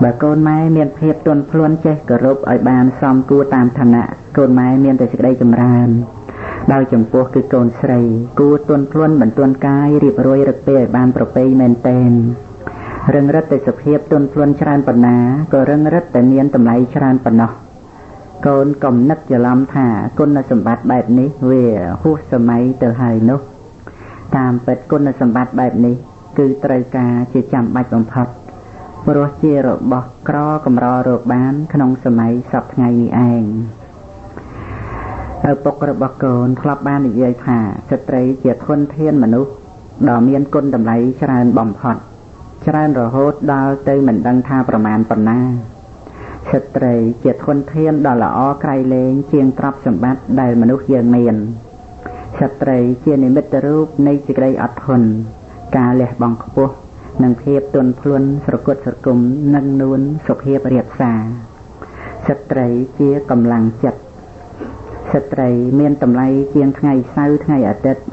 បើកូនម៉ែមានភាពទន់ភ្លន់ចេះគោរពឲ្យបានសមគួរតាមឋានៈកូនម៉ែមានតែសេចក្តីចម្រើនដោយចំពោះគឺកូនស្រីគួរទន់ភ្លន់មិនទន់កាយរៀបរយរឹកពេឲ្យបានប្រពៃមែនទែនរឹងរិតតែសភាពទន់ភ្លន់ច្រើនប៉ុណ្ណាក៏រឹងរិតតែមានតម្លៃច្រើនប៉ុណ្ណោះកូនកុំនឹកច្រឡំថាគុណសម្បត្តិបែបនេះវាហួសសម័យទៅហើយនោះតាមពិតគុណសម្បត្តិបែបនេះគឺត្រូវការជាចាំបាច់បំផុតព្រោះជារបស់ក្រកម្ររកបានក្នុងសម័យសពថ្ងៃនេះឯងឪពុករបស់កូនធ្លាប់បាននិយាយថាស្ត្រីជាធនធានមនុស្សដ៏មានគុណតម្លៃច្រើនបំផុតច្រើនរហូតដល់ទៅមិនដឹងថាប្រមាណប៉ុណ្ណាស្ត្រីជាធនធានដ៏ល្អក្រៃលែងជាងទ្រព្យសម្បត្តិដែលមនុស្សយើងមានស្ត្រីជានិមិត្តរូបនៃសេចក្តីអត់ធន់ការលះបង់ខ្ពស់និងភាពទន់ភ្លន់ស្រគត់ស្រគំនិងនួនសុភាពរាបសារស្ត្រីជាកម្លាំងចិត្តស្ត្រីមានតម្លៃជាងថ្ងៃសៅរ៍ថ្ងៃអាទិត្យ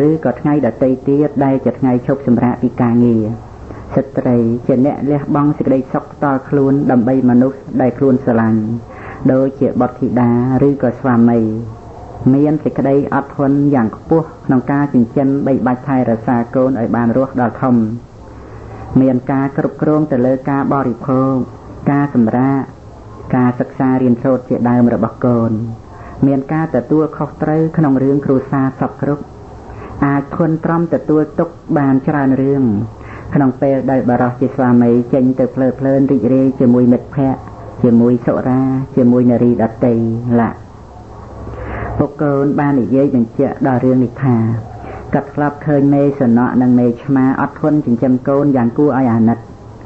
ឬក៏ថ្ងៃដទៃទៀតដែលជាថ្ងៃឈប់សម្រាកពីការងារស្ត្រីជាអ្នកលះបង់សេចក្តីសុខផ្ទាល់ខ្លួនដើម្បីមនុស្សដែលខ្លួនស្រឡាញ់ដូចជាបុត្រធីតាឬក៏ស្វាមីមានសេចក្តីអត់ធន់យ៉ាងខ្ពស់ក្នុងការចិញ្ចឹមបីបាច់ថែរក្សាកូនឲ្យបានរស់ដល់ធំមានការគ្រប់គ្រងទៅលើការបរិភោគការសម្រាកការសិក្សារៀនសូត្រជាដើមរបស់កូនមានការទទួលខុសត្រូវក្នុងរឿងគ្រួសារសពគ្រប់អាចធន់ទ្រាំទទួលទុកបានច្រើនរឿងក្នុងពេលដែលបរិសុទ្ធជាស្វាមីចេញទៅភ្លើតភ្លើនរីករាយជាមួយមិត្តភ័ក្តិជាមួយសុរាជាមួយនារីដទៃឡាពុកកូនបាននិយាយបញ្ជាក់ដល់រឿងនេះថាកាត់ស្លាប់ឃើញមេសំណក់និងមេឆ្មាអត់ធន់ចិញ្ចឹមកូនយ៉ាងគួរឲ្យអាណិត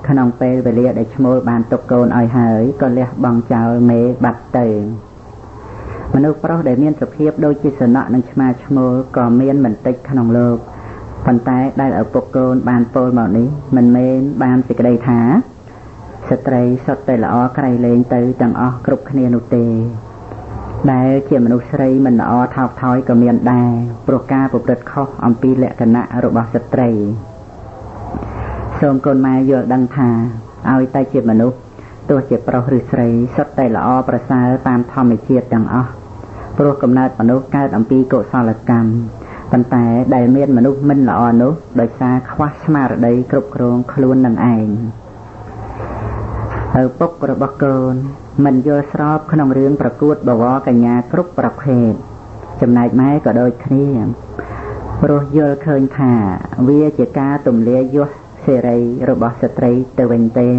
ក្នុងពេលវេលាដែលឈ្មោលបានទុកកូនឲ្យហើយក៏លះបង់ចោលមេបាត់ទៅមនុស្សប្រុសដែលមានសភាពដូចជាសំណក់និងឆ្មាឈ្មោលក៏មានមិនតិចក្នុងលោកប៉ុន្តែដែលឪពុកកូនបានពោលមកនេះមិនមែនបានសេចក្តីថាស្ត្រីសុទ្ធតែល្អក្រៃលែងទៅទាំងអស់គ្រប់គ្នានោះទេដែលជាមនុស្សស្រីមិនល្អថោកថយក៏មានដែរព្រោះការប្រព្រឹត្តខុសអំពីលក្ខណៈរបស់ស្ត្រីសូមកូនម៉ែយល់ដឹងថាឲ្យតែជាមនុស្សទោះជាប្រុសឬស្រីសុទ្ធតែល្អប្រសើរតាមធម្មជាតិទាំងអស់ព្រោះកំណើតមនុស្សកើតអំពីកុសលកម្មប៉ុន្តែដែលមានមនុស្សមិនល្អនោះដោយសារខ្វះស្មារតីគ្រប់គ្រងខ្លួននឹងឯងឪពុករបស់កូនមិនយល់ស្របក្នុងរឿងប្រកួតបវរកញ្ញាគ្រប់ប្រភេទចំណែកម៉ែក៏ដូចគ្នាព្រោះយល់ឃើញថាវាជាការទម្លាយយសសេរីរបស់ស្ត្រីទៅវិញទេ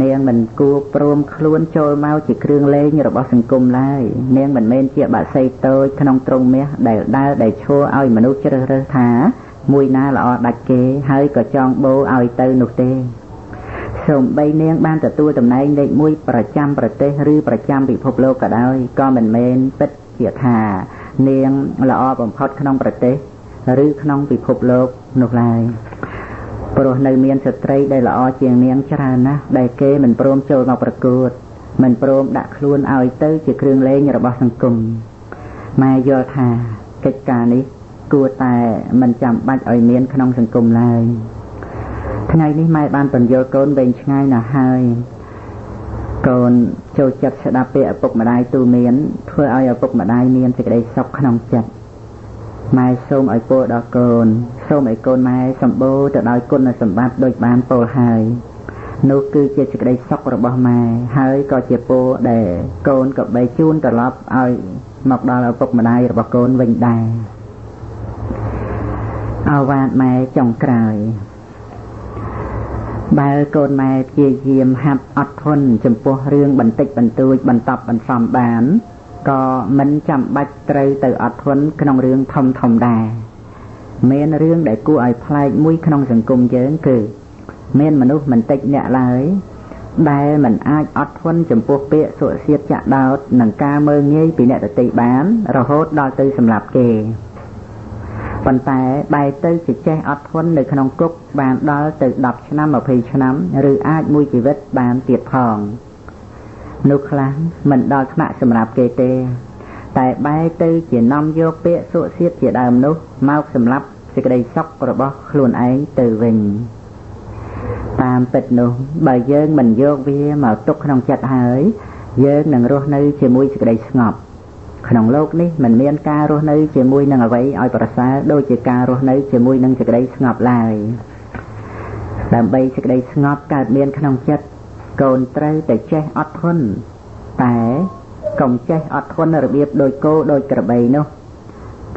នាងមិនគួរព្រមខ្លួនចូលមកជាគ្រឿងលេងរបស់សង្គមឡើយនាងមិនមែនជាបក្សីតូចក្នុងទ្រង់មាសដែលដើរដែលឈរឲ្យមនុស្សជ្រើសរើសថាមួយណាល្អដាច់គេហើយក៏ចង់បូរឲ្យទៅនោះទេសូម្បីនាងបានទទួលតំណែងលេខ1ប្រចាំប្រទេសឬប្រចាំពិភពលោកក៏ដោយក៏មិនមែនពិតជាថានាងល្អបំផុតក្នុងប្រទេសឬក្នុងពិភពលោកនោះឡើយព្រោះនៅមានស្ត្រីដែលល្អជាងនាងច្រើនណាស់ដែលគេមិនព្រមចូលមកប្រកួតមិនព្រមដាក់ខ្លួនឲ្យទៅជាគ្រឿងលេងរបស់សង្គមម៉ែយល់ថាកិច្ចការនេះគួរតែមិនចាំបាច់ឲ្យមានក្នុងសង្គមឡើយថ្ងៃនេះម៉ែបានបញ្យល់កូនវែងឆ្ងាយណាស់ហើយកូនចូលចិត្តស្ដាប់ពាក្យឪពុកម្ដាយទូន្មានធ្វើឲ្យឪពុកម្ដាយមានសេចក្តីសុខក្នុងចិត្តម៉ែសូមឲ្យពរដល់កូនសូមឲ្យកូនម៉ែសម្បូរទៅដោយគុណសម្បត្តិដូចបានពោលហើយនោះគឺជាសេចក្តីសុខរបស់ម៉ែហើយក៏ជាពរដែលកូនក៏បីជូនត្រឡប់ឲ្យមកដល់ឪពុកម្ដាយរបស់កូនវិញដែរអាវ៉ាតម៉ែចុងក្រោយបើកូនម៉ែព្យាយាមហាត់អត់ធន់ចំពោះរឿងបន្តិចបន្តួចបន្តបន្សំបានក៏មិនចាំបាច់ត្រូវទៅអត់ធន់ក្នុងរឿងធំធំដែរមានរឿងដែលគួរឲ្យប្លែកមួយក្នុងសង្គមយើងគឺ មានមនុស្សមិនតិចអ្នកឡើយដែលមិនអាចអត់ធន់ចំពោះពាក្យសុសៀតចាក់ដោតនិងការមើលងាយពីអ្នកដទៃបានរហូតដល់ទៅសម្លាប់គេប៉ុន្តែបែរទៅជាចេះអត់ធន់នៅក្នុងគុកបានដល់ទៅ10ឆ្នាំ20ឆ្នាំឬអាចមួយជីវិតបានទៀតផងនោះខ្លះមិនដល់ថ្នាក់សម្រាប់គេទេតែបែរទៅជានាំយកពាក្យសុសៀតជាដើមនោះមកសម្លាប់សេចក្តីសុខរបស់ខ្លួនឯងទៅវិញតាមពិតនោះបើយើងមិនយកវាមកទុកក្នុងចិត្តហើយយើងនឹងរស់នៅជាមួយសេចក្តីស្ងប់ក្នុងโลกនេះមិនមានការរស់នៅជាមួយនឹងអ្វីឲ្យប្រសើរដូចជាការរស់នៅជាមួយនឹងសេចក្តីស្ងប់ឡើយដើម្បីសេចក្តីស្ងប់កើតមានក្នុងចិត្តកូនត្រូវតែចេះអត់ធន់តែកុំចេះអត់ធន់របៀបដូចគោដូចក្របីនោះ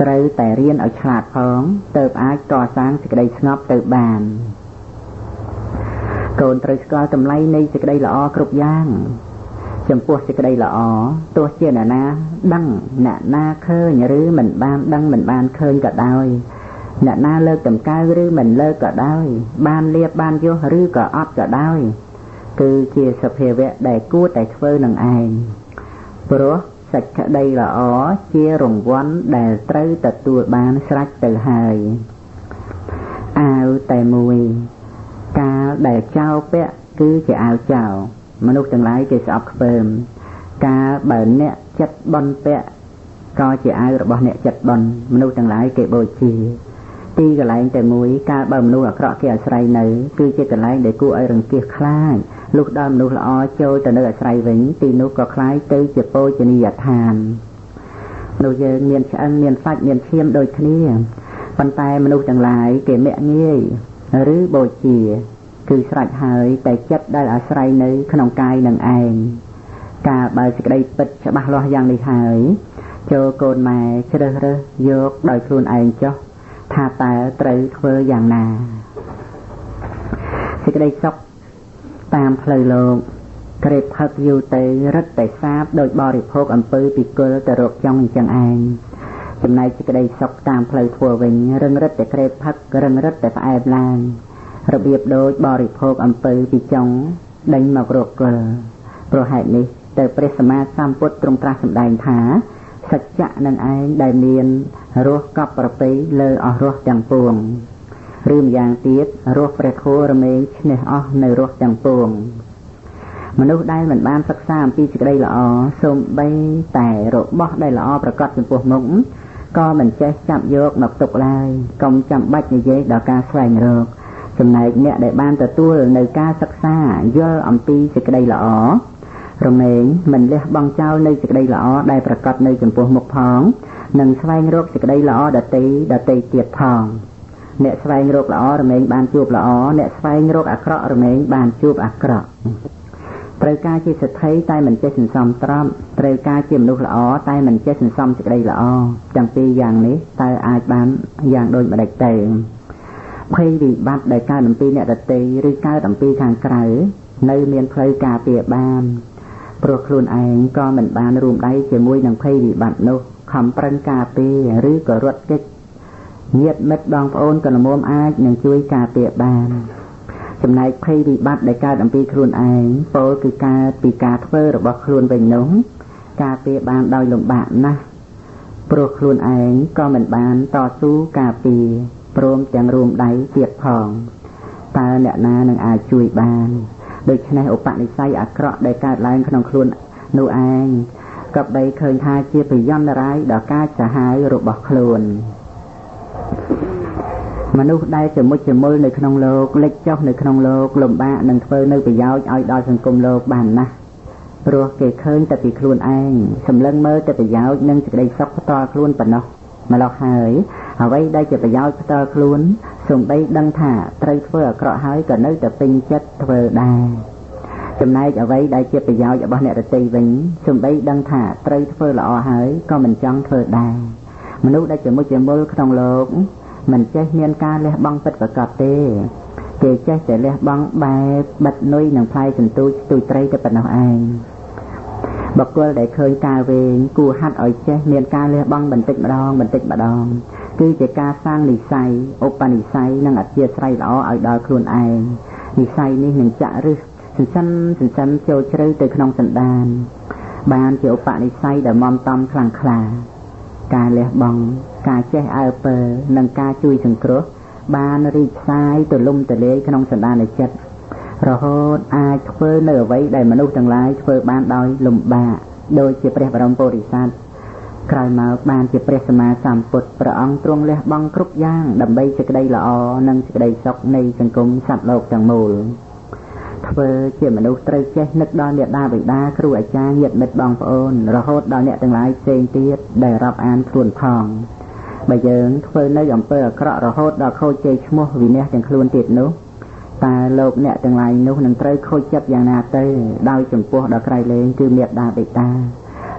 ត្រូវតែរៀនឲ្យឆ្លាតផងទើបអាចកសាងសេចក្តីស្ងប់ទៅបានកូនត្រូវស្គាល់តម្លៃនៃសេចក្តីល្អគ្រប់យ៉ាងចំពោះសេចក្តីល្អទោះជាអ្នកណាដឹងអ្នកណាឃើញឬមិនបានដឹងមិនបានឃើញក៏ដោយអ្នកណាលើកតម្កើងឬមិនលើកក៏ដោយបានលៀបបានយោឬក៏អត់ក៏ដោយគឺជាសភាវៈដែលគួរតែធ្វើនឹងឯងព្រោះសេចក្តីល្អជារង្វាន់ដែលត្រូវទទួលបានស្រេចទៅហើយអាវតែមួយកាលដែលចោលពាក់គឺជាអាវចោលមនុស្សទាំងឡាយគេស្អប់ខ្ពើមកាលបើអ្នកចិត្តបន់ពាក់ក៏ជាអាវរបស់អ្នកចិត្តបន់មនុស្សទាំងឡាយគេបូជាទីកន្លែងតែមួយកាលបើមនុស្សអាក្រក់គេអាស្រ័យនៅគឺជាកន្លែងដែលគួរឲ្យរង្គៀសខ្លាចលុះដល់មនុស្សល្អចូលទៅនៅអាស្រ័យវិញទីនោះក៏คล้ายទៅជាពោជនីយដ្ឋានមនុស្សយើងមានឆ្អឹងមានសាច់មានឈាមដូចគ្នាប៉ុន្តែមនុស្សទាំងឡាយគេមាក់ងាយឬបូជាគឺស្រេចហើយតែចិត្តដែលអាស្រ័យនៅក្នុងកាយនឹងឯងការបើសេចក្តីពិតច្បាស់លាស់យ៉ាងនេះហើយចូលកូនម៉ែជ្រើសរើសយកដោយខ្លួនឯងចុះថាតើត្រូវធ្វើយ៉ាងណាសេចក្តីសុខតាមផ្លូវលោកក្រេបផឹកយូរទៅរឹតតែសាបដោយបរិភោគអំពើពិគុលទៅរកចង់អញ្ចឹងឯងចំណែកសេចក្តីសុខតាមផ្លូវធម៌វិញរឹងរឹតតែក្រេបផឹករឹងរឹតតែផ្អែមឡើងរបៀបដូចបរិភោគអំពើពីចុងដេញមករកគល់ព្រោះហេតុនេះទៅព្រះសម្មាសម្ពុទ្ធទ្រង់ត្រាស់សម្ដែងថាសច្ចៈនឹងឯងដែលមានរសកប់ប្រពៃលើអស់រសទាំងពួងឬម្យ៉ាងទៀតរសព្រះធម៌រមែងឈ្នះអស់នៅរសទាំងពួងមនុស្សដែលមិនបានសិក្សាអំពីសេចក្តីល្អសូម្បីតែរបស់ដែលល្អប្រកបចំពោះមុខក៏មិនចេះចាប់យកមកទុកឡើយកុំចាំបាច់និយាយដល់ការស្វែងរកចំណែកអ្នកដែលបានទទួលនៅការសិក្សាយល់អំពីសេចក្តីល្អរមែងមិនលះបង់ចោលនៅសេចក្តីល្អដែលប្រកបនៅចំពោះមុខផងនិងស្វែងរកសេចក្តីល្អដទៃទៀតផងអ្នកស្វែងរកល្អរមែងបានជួបល្អអ្នកស្វែងរកអាក្រក់រមែងបានជួបអាក្រក់ត្រូវការជាសេដ្ឋីតែមិនចេះសន្សំទ្រព្យត្រូវការជាមនុស្សល្អតែមិនចេះសន្សំសេចក្តីល្អទាំងពីរយ៉ាងនេះតើអាចបានយ៉ាងដូចម្តេចទៅភ័យវិបត្តិដែលកើតអំពីអ្នកដទៃឬកើតអំពីខាងក្រៅនៅមានផ្លូវការពារបានព្រោះខ្លួនឯងក៏មិនបានរួមដៃជាមួយនឹងភ័យវិបត្តិនោះខំប្រឹងការពារឬក៏រត់គេចញាតិមិត្តបងប្អូនក៏ល្មមអាចនឹងជួយការពារបានចំណែកភ័យវិបត្តិដែលកើតអំពីខ្លួនឯងពោលគឺកើតពីការធ្វើរបស់ខ្លួនវិញនោះការពារបានដោយលំបាកណាស់ព្រោះខ្លួនឯងក៏មិនបានតស៊ូការពារព្រមទាំងរួមដៃទៀតផងតើអ្នកណានឹងអាចជួយបានដូច្នេះឧបនិស្ស័យអាក្រក់ដែលកើតឡើងក្នុងខ្លួននោះឯងក៏បីឃើញថាជាប្រយ័ត្នរាយដល់ការសាហាវរបស់ខ្លួនមនុស្សដែលជាមុជមុលនៅក្នុងលោកលិចចុះនៅក្នុងលោកលំបាកនឹងធ្វើនៅប្រយោជន៍ឲ្យដល់សង្គមលោកបានណាស់ព្រោះគេឃើញតែពីខ្លួនឯងសម្លឹងមើលតែប្រយោជន៍និងសេចក្តីសុខផ្ទាល់ខ្លួនប៉ុណ្ណោះម្ល៉េះហើយអ្វីដែលជាប្រយោជន៍ផ្ទាល់ខ្លួនសូម្បីដឹងថាត្រូវធ្វើអាក្រក់ហើយក៏នៅតែពេញចិត្តធ្វើដែរចំណែកអ្វីដែលជាប្រយោជន៍របស់អ្នកដទៃវិញសូម្បីដឹងថាត្រូវធ្វើល្អហើយក៏មិនចង់ធ្វើដែរមនុស្សដែលជាមុជមុលក្នុងលោកមិនចេះមានការលះបង់ពិតប្រាកដទេគេចេះតែលះបង់បែបបិទនុយនិងផ្លែសន្ទូចស្ទួយត្រីទៅប៉ុណ្ណោះឯងបុគ្គលដែលឃើញការវែងគួរហាត់ឲ្យចេះមានការលះបង់បន្តិចម្ដងគឺជាការសាងនិស្ស័យឧបនិស្ស័យនិងអធ្យាស្រ័យល្អឲ្យដល់ខ្លួនឯង និស័យនេះនឹងចាក់ឫសសិនចូលជ្រៅទៅក្នុងសន្តានបានជាឧបនិស្ស័យដែលមមតំខ្លាំងក្លាការលះបង់ការចេះអើពើនិងការជួយសង្គ្រោះបានរីកសាយទៅលំទលាយក្នុងសន្តានចិត្តរហូតអាចធ្វើនៅអ្វីដែលមនុស្សទាំងឡាយធ្វើបានដោយលំបាកដូចជាព្រះបរមពុរិស័ទក្រោយមកបានជាព្រះសម្មាសម្ពុទ្ធព្រះអង្គទ្រង់លះបង់គ្រប់យ៉ាងដើម្បីសេចក្តីល្អនិងសេចក្តីសុខនៃសង្គមសត្វលោកទាំងមូលធ្វើជាមនុស្សត្រូវចេះនឹកដល់មេដាបិតាគ្រូអាចារ្យញាតិមិត្តបងប្អូនរហូតដល់អ្នកទាំងឡាយផ្សេងទៀតដែលរាប់អានខ្លួនផងបើយើងធ្វើនៅអំពើអាក្រក់រហូតដល់ខូចជ័យឈ្មោះវិនាសទាំងខ្លួនទៀតនោះតើលោកអ្នកទាំងឡាយនោះនឹងត្រូវខូចចិត្តយ៉ាងណាទៅដោយចំពោះដល់ក្រៃលែងគឺមេដាបិតា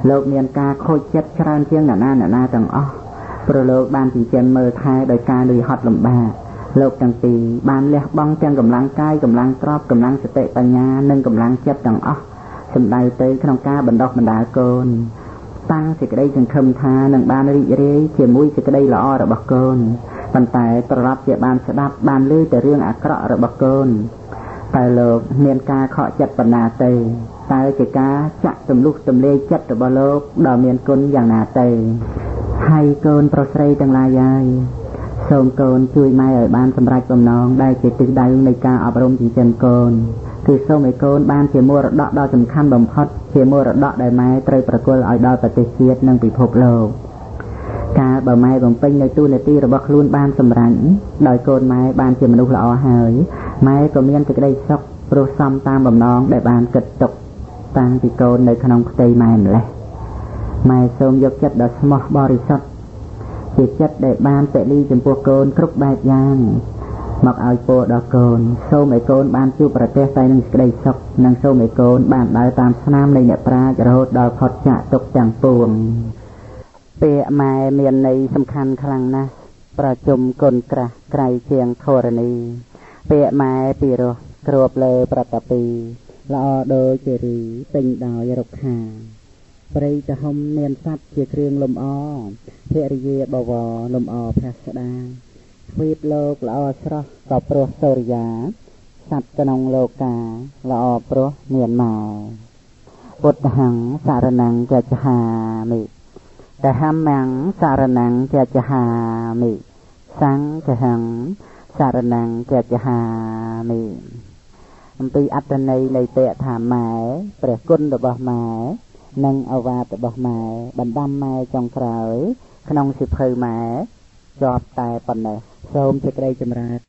លោកមានការខូចចិត្តច្រើនជាងអ្នកណាទាំងអស់ព្រោះលោកបានចិញ្ចឹមមើលថែដោយការលុយហត់លំបាកលោកទាំងពីរបានលះបង់ទាំងកម្លាំងកាយកម្លាំងទ្រព្យកម្លាំងសតិបញ្ញានិងកម្លាំងចិត្តទាំងអស់សម្ដៅទៅក្នុងការបណ្ដុះបណ្ដាលកូនតាំងសេចក្តីសង្ឃឹមថានឹងបានរីករាយជាមួយសេចក្តីល្អរបស់កូនប៉ុន្តែត្រឡប់ជាបានស្ដាប់បានឮតែរឿងអាក្រក់របស់កូនតែលោកមានការខកចិត្តបណ្ណាទៅតើជាការចាក់ទម្លុះទម្លាយចិត្តរបស់លោកដ៏មានគុណយ៉ាងណាទៅហើយកូនប្រុសស្រីទាំងឡាយហើយសូមកូនជួយម៉ែឲ្យបានសម្រេចបំណងដែលជាទិសដៅនៃការអប់រំចិញ្ចឹមកូនគឺសូមឲ្យកូនបានជាមរតកដ៏សំខាន់បំផុតជាមរតកដែលម៉ែត្រូវប្រគល់ឲ្យដល់ប្រទេសជាតិនិងពិភពលោកកាលបើម៉ែបំពេញនៅតួនាទីរបស់ខ្លួនបានសម្រេចដោយកូនម៉ែបានជាមនុស្សល្អហើយម៉ែក៏មានសេចក្តីសុខព្រោះសមតាមបំណងដែលបានគិតទុកតាំងពីកូននៅក្នុងផ្ទៃម៉ែម្លេះម៉ែសូមយកចិត្តដ៏ស្មោះបរិសុទ្ធជាចិត្តដែលបានពលីចំពោះកូនគ្រប់បែបយ៉ាងមកឲ្យពរដល់កូនសូមឲ្យកូនបានជួបប្រទះតែនឹងសេចក្តីសុខនិងសូមឲ្យកូនបានដើរតាមស្នាមនៃអ្នកប្រាជ្ញរហូតដល់ផុតចាកទុក្ខទាំងពួងពាក្យម៉ែមានន័យសំខាន់ខ្លាំងណាស់ប្រជុំគុណក្រាស់ក្រៃជាងធរណីពាក្យម៉ែពីរោះគ្របលើប្រតាពីល្អដូចជារីពេញដោយរុក្ខាព្រៃតហុំមានសัตว์ជាគ្រឿងលំអភរិយាបវរលំអភស្តាទ្វីបលោកល្អស្រស់ក៏ព្រោះសូរិយាសត្វក្នុងលោកាល្អព្រោះមានមកពុទ្ធហੰសារណੰចច្ឆាមិតហម្មੰសារណੰចច្ឆាមិសង្ឃហੰសារណੰចច្ឆាមិអំពីអត្តន័យនៃពាក្យថាម៉ែព្រះគុណរបស់ម៉ែនិងអវាទរបស់ម៉ែបណ្ដាំម៉ែចុងក្រោយក្នុងសិភៅម៉ែជាប់តែប៉ុណ្ណេះសូមសេចក្តីចម្រើន